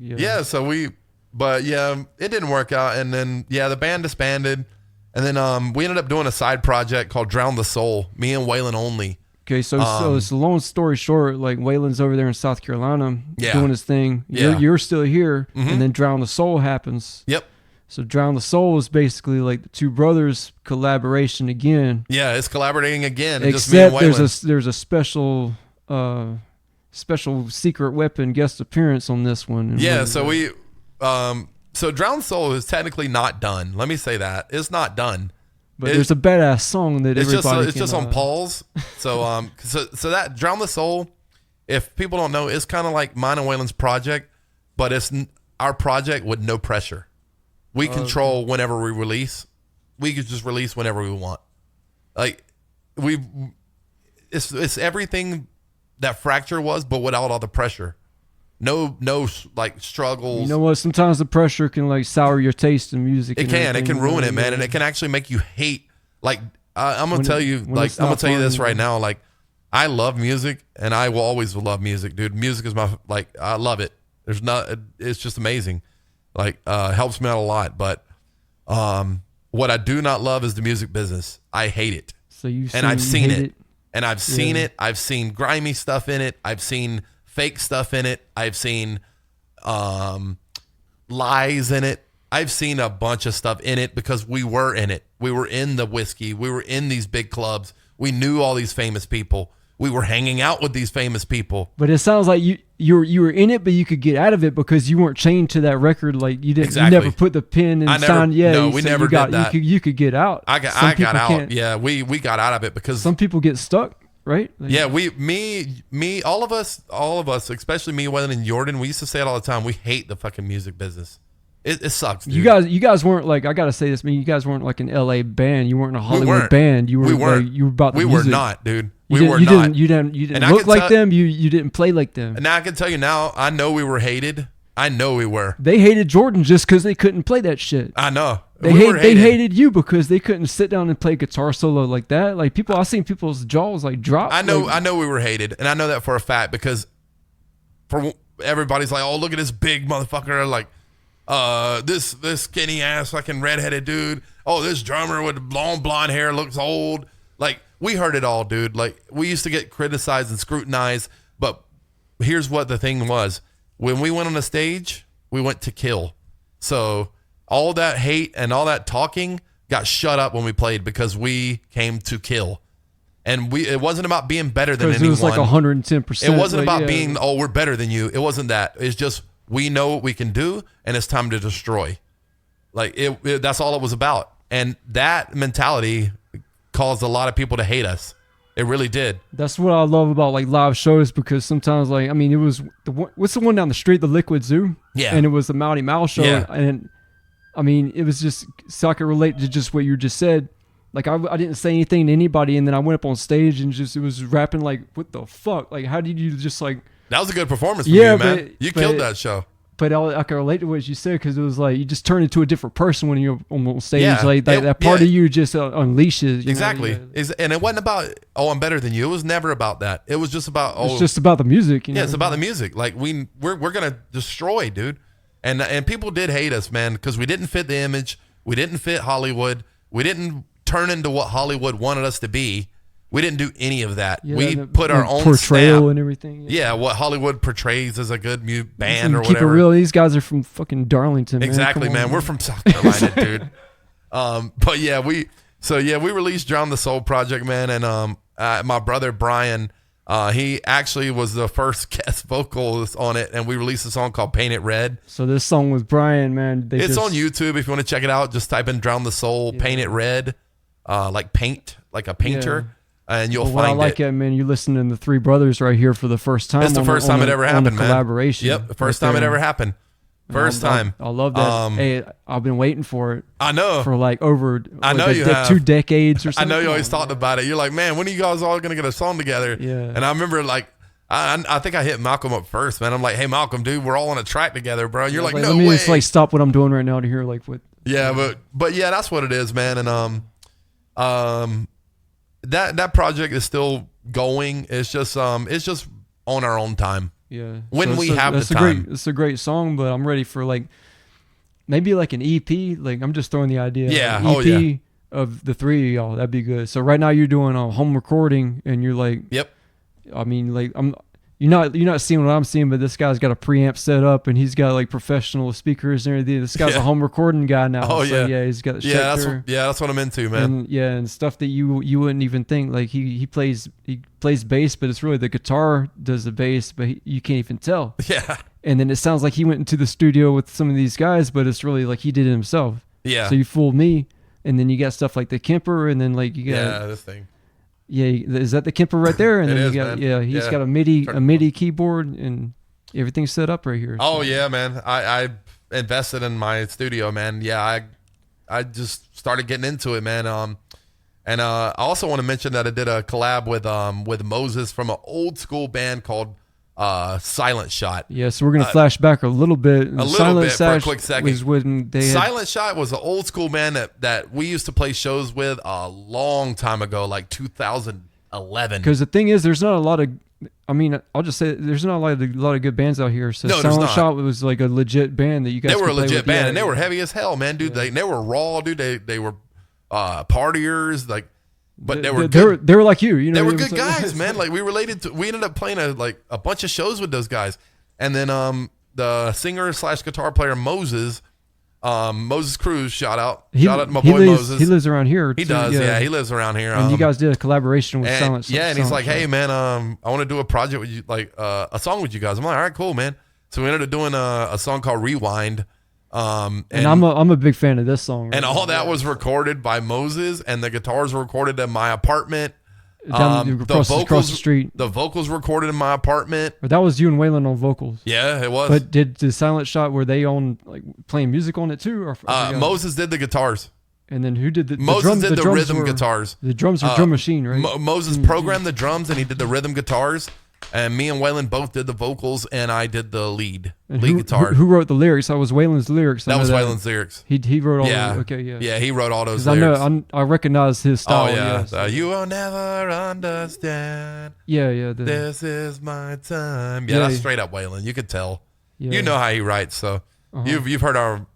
But yeah, it didn't work out. And then, the band disbanded. And then we ended up doing a side project called Drown the Soul, me and Waylon only. Okay, so it's a long story short, like Waylon's over there in South Carolina doing his thing. You're still here, and then Drown the Soul happens. Yep. So Drown the Soul is basically like the two brothers collaboration again. Yeah, it's collaborating again. Except there's a special secret weapon guest appearance on this one. Yeah, so Drown Soul is technically not done. Let me say that. It's not done. But there's a badass song that everybody it's just on pause. So so that Drown the Soul, if people don't know, it's kind of like mine and Waylon's project, but it's our project with no pressure. We control whenever we release. We could just release whenever we want. Like it's everything that Fracture was, but without all the pressure. No, like struggles. You know what? Sometimes the pressure can like sour your taste in music. It can ruin it, man, and it can actually make you hate. Like I'm gonna tell you, like I'm gonna tell you this right now. Like I love music, and I will always love music, dude. Music is I love it. It's just amazing. Like helps me out a lot. But what I do not love is the music business. I hate it. So I've seen it. And I've seen it. I've seen grimy stuff in it. I've seen fake stuff in it. I've seen lies in it. I've seen a bunch of stuff in it because we were in it. We were in the whiskey. We were in these big clubs. We knew all these famous people. We were hanging out with these famous people. But it sounds like you were in it, but you could get out of it because you weren't chained to that record. Like you didn't. Exactly. You never put the pin and signed. Yeah, no, we never did that. You could get out. I got out. Can't. Yeah, we got out of it because some people get stuck. Right? Like, yeah, me, all of us, especially me, Waylon, and Jordan, we used to say it all the time. We hate the fucking music business. It sucks, dude. You guys weren't like, I gotta say this, man. You guys weren't like an LA band. You weren't a Hollywood band. You weren't. Like, you were about the music. We were not, dude. We were not. You didn't look like them. You didn't play like them. And now I can tell you now, I know we were hated. I know we were. They hated Jordan just because they couldn't play that shit. I know. They hated you because they couldn't sit down and play guitar solo like that. Like I've seen people's jaws like drop. I know we were hated, and I know that for a fact because everybody's like, oh, look at this big motherfucker, like this skinny ass fucking redheaded dude. Oh, this drummer with long blonde hair looks old. Like we heard it all, dude. Like we used to get criticized and scrutinized, but here's what the thing was. When we went on the stage, we went to kill. So all that hate and all that talking got shut up when we played because we came to kill. And it wasn't about being better than Because anyone. it was like 110%. It wasn't about being, oh, we're better than you. It wasn't that. It's just, we know what we can do, and it's time to destroy. Like, that's all it was about. And that mentality caused a lot of people to hate us. It really did. That's what I love about like live shows, because sometimes, like, I mean, it was what's the one down the street, the Liquid Zoo? Yeah. And it was the Mouty Mouse show. Yeah. And I mean, it was just, so I could relate to just what you just said. Like, I didn't say anything to anybody, and then I went up on stage and just, it was rapping like, what the fuck? Like, how did you just like... That was a good performance from you, man. You killed that show. But I can relate to what you said, because it was like, you just turn into a different person when you're on stage. Yeah. Like, that part of you just unleashes. Exactly. Yeah. And it wasn't about, oh, I'm better than you. It was never about that. It was just about, oh... It's just about the music. You know? Yeah, it's about the music. Like, we're going to destroy, dude. And people did hate us, man, because we didn't fit the image. We didn't fit Hollywood. We didn't turn into what Hollywood wanted us to be. We didn't do any of that. Yeah, we put our own portrayal stamp. And everything. Yeah, what Hollywood portrays as a good band or keep whatever. it real. These guys are from fucking Darlington. Man. Exactly, man. We're from South Carolina, dude. But yeah, we released Drown the Soul project, man, and my brother Brian, he actually was the first guest vocalist on it, and we released a song called Paint It Red. So this song with Brian, man, it's on YouTube if you want to check it out. Just type in Drown the Soul, Paint It Red, like paint, like a painter. Yeah. And you'll what find I like it, man. You listening to the three brothers right here for the first time. It's the first time it ever happened, man. Collaboration. Yep, the first time it ever happened. First time. I love that. Hey, I've been waiting for it. I know. For like over. I know you have 2 decades or something. I know you always talked about it. You're like, man, when are you guys all gonna get a song together? Yeah. And I remember like, I think I hit Malcolm up first, man. I'm like, hey, Malcolm, dude, we're all on a track together, bro. You're like, no let me way. just like stop what I'm doing right now to hear like what. Yeah, but yeah, that's what it is, man. And that project is still going. It's just on our own time. Yeah. When we have the time. It's a great song, but I'm ready for like maybe like an EP. Like I'm just throwing the idea. Yeah. Like EP of the three of y'all. That'd be good. So right now you're doing a home recording, and you're like, yep. I mean, like you're not seeing what I'm seeing, but this guy's got a preamp set up, and he's got like professional speakers and everything. This guy's a home recording guy now. Oh so, yeah. He's got that's what I'm into, man. And stuff that you wouldn't even think. Like he plays bass, but it's really the guitar does the bass, but you can't even tell. Yeah. And then it sounds like he went into the studio with some of these guys, but it's really like he did it himself. Yeah. So you fooled me, and then you got stuff like the Kemper, and then like you got this thing. Yeah, is that the Kemper right there? And then you got he's got a MIDI keyboard, and everything's set up right here. Oh yeah, man. I invested in my studio, man. Yeah, I just started getting into it, man. And I also want to mention that I did a collab with Moses from an old school band called Silent Shot. Yeah, so we're gonna flash back a little bit. For a quick second. Was when they Silent Shot was an old school band that we used to play shows with a long time ago, like 2011. Because the thing is, there's not a lot of. I mean, I'll just say there's not a lot of good bands out here. So Silent Shot was like a legit band that you guys. They were a legit band, yeah, and they were heavy as hell, man, dude. They were raw, dude. They were partiers, like. But they were good. They were like you know. They were good guys, man. Like we ended up playing a bunch of shows with those guys. And then the singer / guitar player Moses Cruz, shout out to my boy Moses. He lives around here. He does, yeah. He lives around here. And you guys did a collaboration with Silent. Yeah, and he's like, hey man, I want to do a project with you, like a song with you guys. I'm like, all right, cool, man. So we ended up doing a song called Rewind. And I'm a big fan of this song. And all that was recorded by Moses, and the guitars were recorded in my apartment. Across the street. The vocals recorded in my apartment. But that was you and Waylon on vocals. Yeah, it was. But did the Silent Shot, were they on like playing music on it too? Or Moses did the guitars. And then who did the Moses drums? did the rhythm guitars. The drums were drum machine, right? Moses programmed the drums, and he did the rhythm guitars. And me and Waylon both did the vocals, and I did the lead guitar. Who wrote the lyrics? That was Waylon's lyrics. That was Waylon's lyrics. He wrote all. Yeah. Okay, yeah. Yeah, he wrote all those lyrics. I recognize his style. Oh yeah. Yes. You will never understand. Yeah. This is my time. Yeah, that's straight up Waylon. You could tell. Yeah. You know how he writes, so you've heard our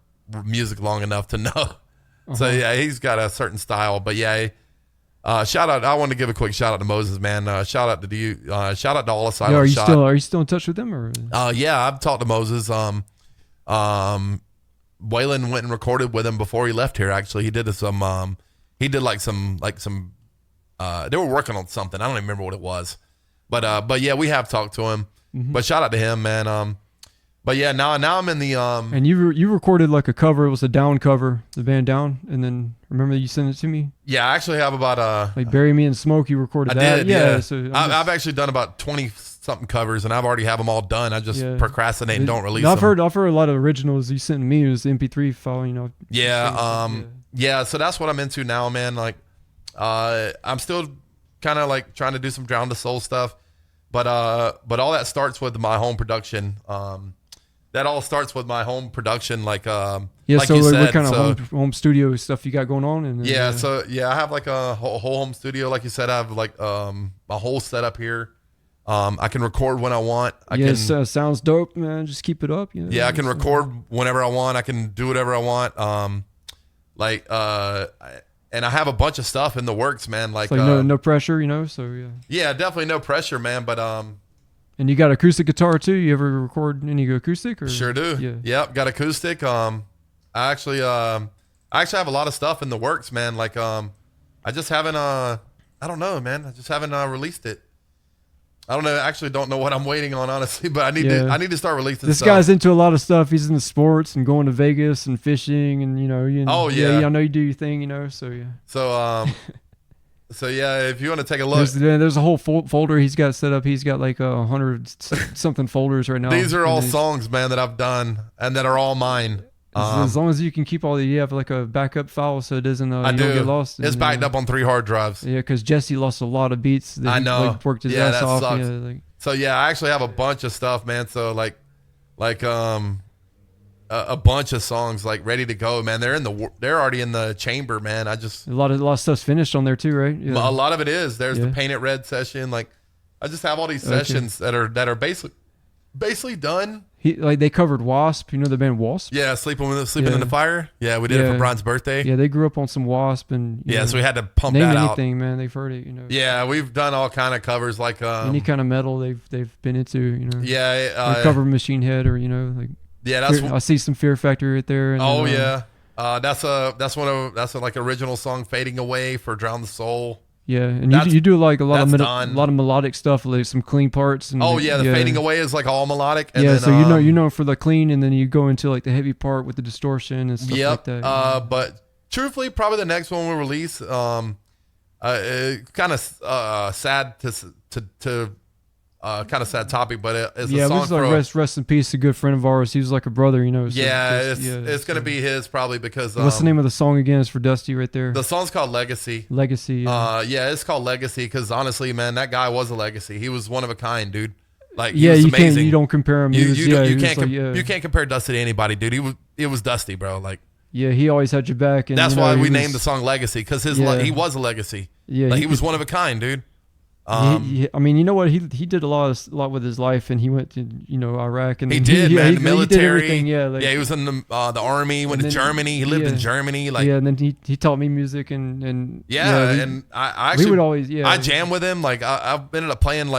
music long enough to know. So yeah, he's got a certain style. But yeah. Shout out! I want to give a quick shout out to Moses, man. Shout out to you. Shout out to all of Silent Shot. Are you still in touch with them, or? Yeah, I've talked to Moses. Waylon went and recorded with him before he left here. Actually, he did some They were working on something. I don't even remember what it was. But yeah, we have talked to him. Mm-hmm. But shout out to him, man. But yeah, now I'm in the And you recorded like a cover. It was a Down cover, the band Down. And then remember you sent it to me. Yeah, I actually have about like Bury Me in Smoke. You recorded that. Did, yeah. So I've actually done about 20 something covers, and I've already have them all done. I just procrastinate and don't release them. I've heard a lot of originals you sent me. It was the MP3 file, you know. Yeah. So that's what I'm into now, man. Like, I'm still kind of like trying to do some Drown the Soul stuff, but all that starts with my home production. That all starts with my home production, like so you like said, what kind of home studio stuff you got going on? And then, So I have like a whole home studio, like you said. I have like a whole setup here. I can record when I want. Sounds dope, man. Just keep it up. You know? Yeah, I can record whenever I want. I can do whatever I want. And I have a bunch of stuff in the works, man. Like no pressure, you know. So yeah. Yeah, definitely no pressure, man. But And you got acoustic guitar too? You ever record any acoustic? Or? Sure do. Yeah. Yep, got acoustic. I actually have a lot of stuff in the works, man. Like I just haven't I don't know, man. I just haven't released it. I don't know. I actually don't know what I'm waiting on, honestly. But I need to start releasing. This stuff. guy's into a lot of stuff. He's into sports and going to Vegas and fishing and you know. I know you do your thing, you know. So yeah. So yeah, if you want to take a look, there's a whole folder he's got set up. He's got like 100 something folders right now. These are all songs, man, that I've done and that are all mine. As long as you can keep you have like a backup file so it doesn't don't get lost. It's backed up on 3 hard drives. Yeah, because Jesse lost a lot of beats. That I know. He, worked his ass off. Sucks. Yeah, so yeah, I actually have a bunch of stuff, man. So like a bunch of songs like ready to go, man. They're already in the chamber, man. a lot of stuff's finished on there too, right? Yeah. A lot of it is. There's the Paint It Red session. Like I just have all these sessions that are basically done. They covered Wasp. You know the band Wasp? Yeah, sleeping in the fire. Yeah, we did it for Brian's birthday. Yeah, they grew up on some Wasp and so we had to pump that out. Anything, man. They've heard it. You know. Yeah, we've done all kind of covers like any kind of metal they've been into. You know. Yeah, they cover Machine Head or you know like. Yeah, I see some Fear Factor right there. And that's like original song Fading Away for Drown the Soul. Yeah, and you do like a lot of melodic stuff, like some clean parts. And the Fading Away is like all melodic. And then, so you know for the clean, and then you go into like the heavy part with the distortion and stuff like that. But truthfully, probably the next one we release, kind of sad to. Kind of sad topic, but it's a song for rest in peace, a good friend of ours. He was like a brother, you know. So it's gonna be his probably because. What's the name of the song again? It's for Dusty right there. The song's called Legacy. Legacy. Yeah. It's called Legacy because honestly, man, that guy was a legacy. He was one of a kind, dude. Like he was amazing. You don't compare him. You can't compare Dusty to anybody, dude. It was Dusty, bro. Like he always had your back, and that's why we named the song Legacy because he was a legacy. Yeah, he was one of a kind, dude. I mean, you know what? He did a lot with his life, and he went to Iraq, and he did, man. The military, he did everything, he was in the army. Went to Germany. He lived in Germany, and then he taught me music, and and I actually we would always I jammed with him. Like I ended up playing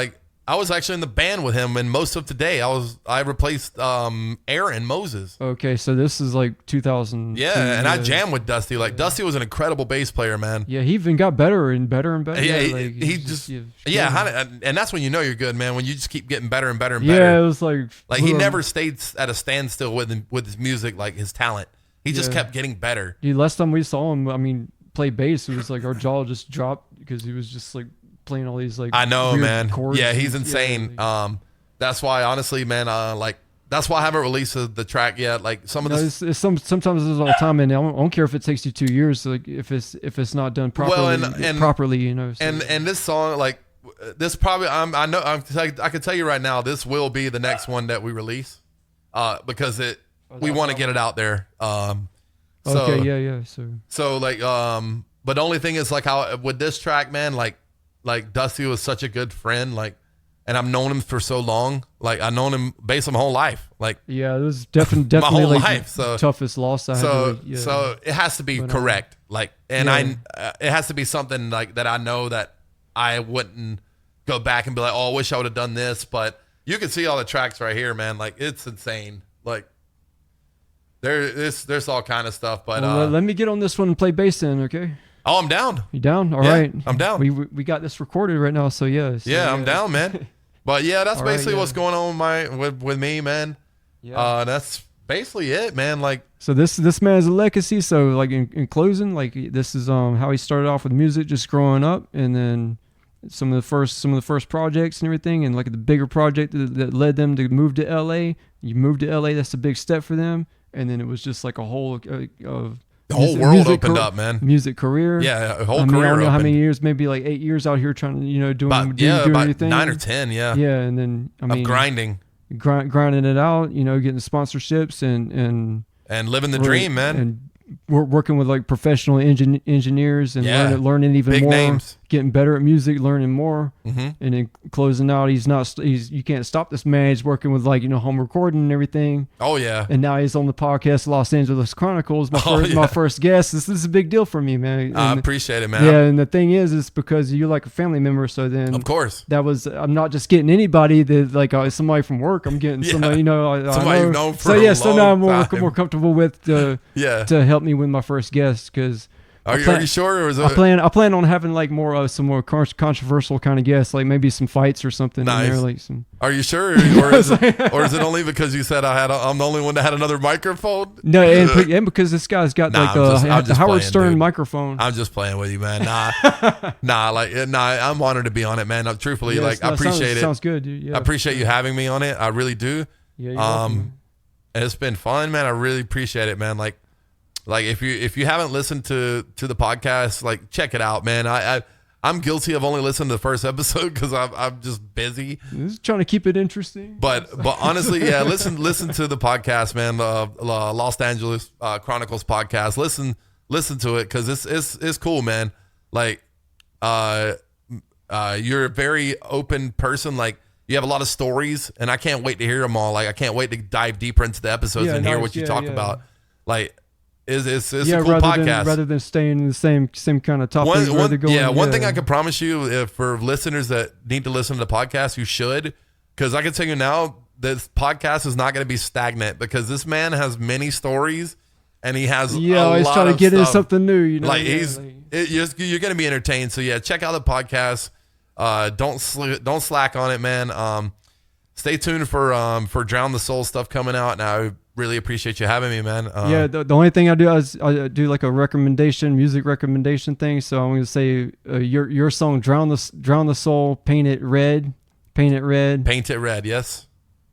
I was actually in the band with him, and most of today I replaced Aaron Moses. Okay, so this is like 2000. Yeah, and I jammed with Dusty. Like Dusty was an incredible bass player, man. Yeah, he even got better and better and better. Yeah, and that's when you know you're good, man. When you just keep getting better and better and better. Yeah, it was like he never stayed at a standstill with his music, like his talent. He just kept getting better. Dude, last time we saw him, play bass, it was like our jaw just dropped because he was just like playing all these like I know, man. Chords. Yeah, he's insane. That's why, honestly, man. That's why I haven't released the track yet. Like some of this, sometimes there's all the time, and I don't care if it takes you 2 years. Like if it's not done properly, properly, you know. So. And this song, like this, probably I can tell you right now, this will be the next one that we release, because we want to get it out there. So like but the only thing is like how with this track, man, like Dusty was such a good friend, like, and I've known him for so long. Like I've known him basically my whole life. Like it was definitely my whole like life. So toughest loss I had. So it has to be correct. Like, and it has to be something like that. I know that I wouldn't go back and be like, oh, I wish I would have done this. But you can see all the tracks right here, man. Like it's insane. Like there's all kind of stuff. But let me get on this one and play bass then, okay? Oh, I'm down. You down? All right. I'm down. We got this recorded right now, so yeah. So, I'm down, man. But yeah, that's basically what's going on with me, man. Yeah. That's basically it, man. Like, so this man is a legacy. So like in closing, like this is how he started off with music, just growing up, and then some of the first projects and everything, and like the bigger project that led them to move to LA. You moved to LA, that's a big step for them, and then it was just like a whole the whole world opened up, man. Music career. Yeah, a whole I career. don't know opened. how many years, maybe like 8 years out here trying to, doing about everything. 9 or 10, yeah. Yeah, and then of grinding. Grinding it out, getting sponsorships and living the dream, man. And we're working with like professional engineers and learning even big more, names. Getting better at music, learning more, mm-hmm. and then closing out. You can't stop this man. He's working with like home recording and everything. Oh yeah. And now he's on the podcast Los Angeles Chronicles. My first guest. This is a big deal for me, man. And I appreciate it, man. Yeah, and the thing is because you're like a family member. So then, of course, I'm not just getting anybody that like somebody from work. I'm getting somebody somebody you've known for so now I'm more comfortable with to help me with my first guest because. Are you sure? Or is I plan on having like some more controversial kind of guests, like maybe some fights or something. Nice. In there, like some. Are you sure, or is it only because you said I'm the only one that had another microphone? No, and because this guy's got the Howard Stern dude. microphone. I'm just playing with you, man. I'm honored to be on it, man. Truthfully, I appreciate it. Sounds good, dude. Yeah. I appreciate you having me on it. I really do. Yeah. You're welcome. It's been fun, man. I really appreciate it, man. Like if you haven't listened to the podcast, like check it out, man. I'm guilty of only listening to the first episode because I'm just busy. Just trying to keep it interesting. But honestly, yeah, listen to the podcast, man. Los Angeles Chronicles podcast. Listen to it because it's cool, man. Like you're a very open person. Like you have a lot of stories, and I can't wait to hear them all. Like I can't wait to dive deeper into the episodes and hear what you talk about. Like. It's a cool podcast. Rather than staying in the same kind of topic. One thing I can promise you for listeners that need to listen to the podcast, you should, because I can tell you now, this podcast is not going to be stagnant because this man has many stories and he has he's trying to get into something new. You're going to be entertained. So yeah, check out the podcast. Don't slack on it, man. Stay tuned for Drown the Soul stuff coming out now. Really appreciate you having me, man. The only thing I do is I do like a music recommendation thing. So I'm going to say your song Drown the Soul, Paint It Red. Yes.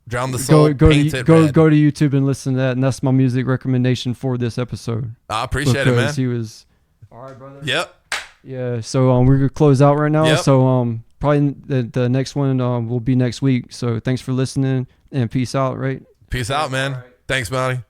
Drown the Soul, Go to YouTube and listen to that, and that's my music recommendation for this episode. I appreciate it, man. He was all right, brother. Yep. Yeah. So we're gonna close out right now. Yep. So probably the next one will be next week. So thanks for listening and peace out. Right. Peace out, man. Right. Thanks, Monty.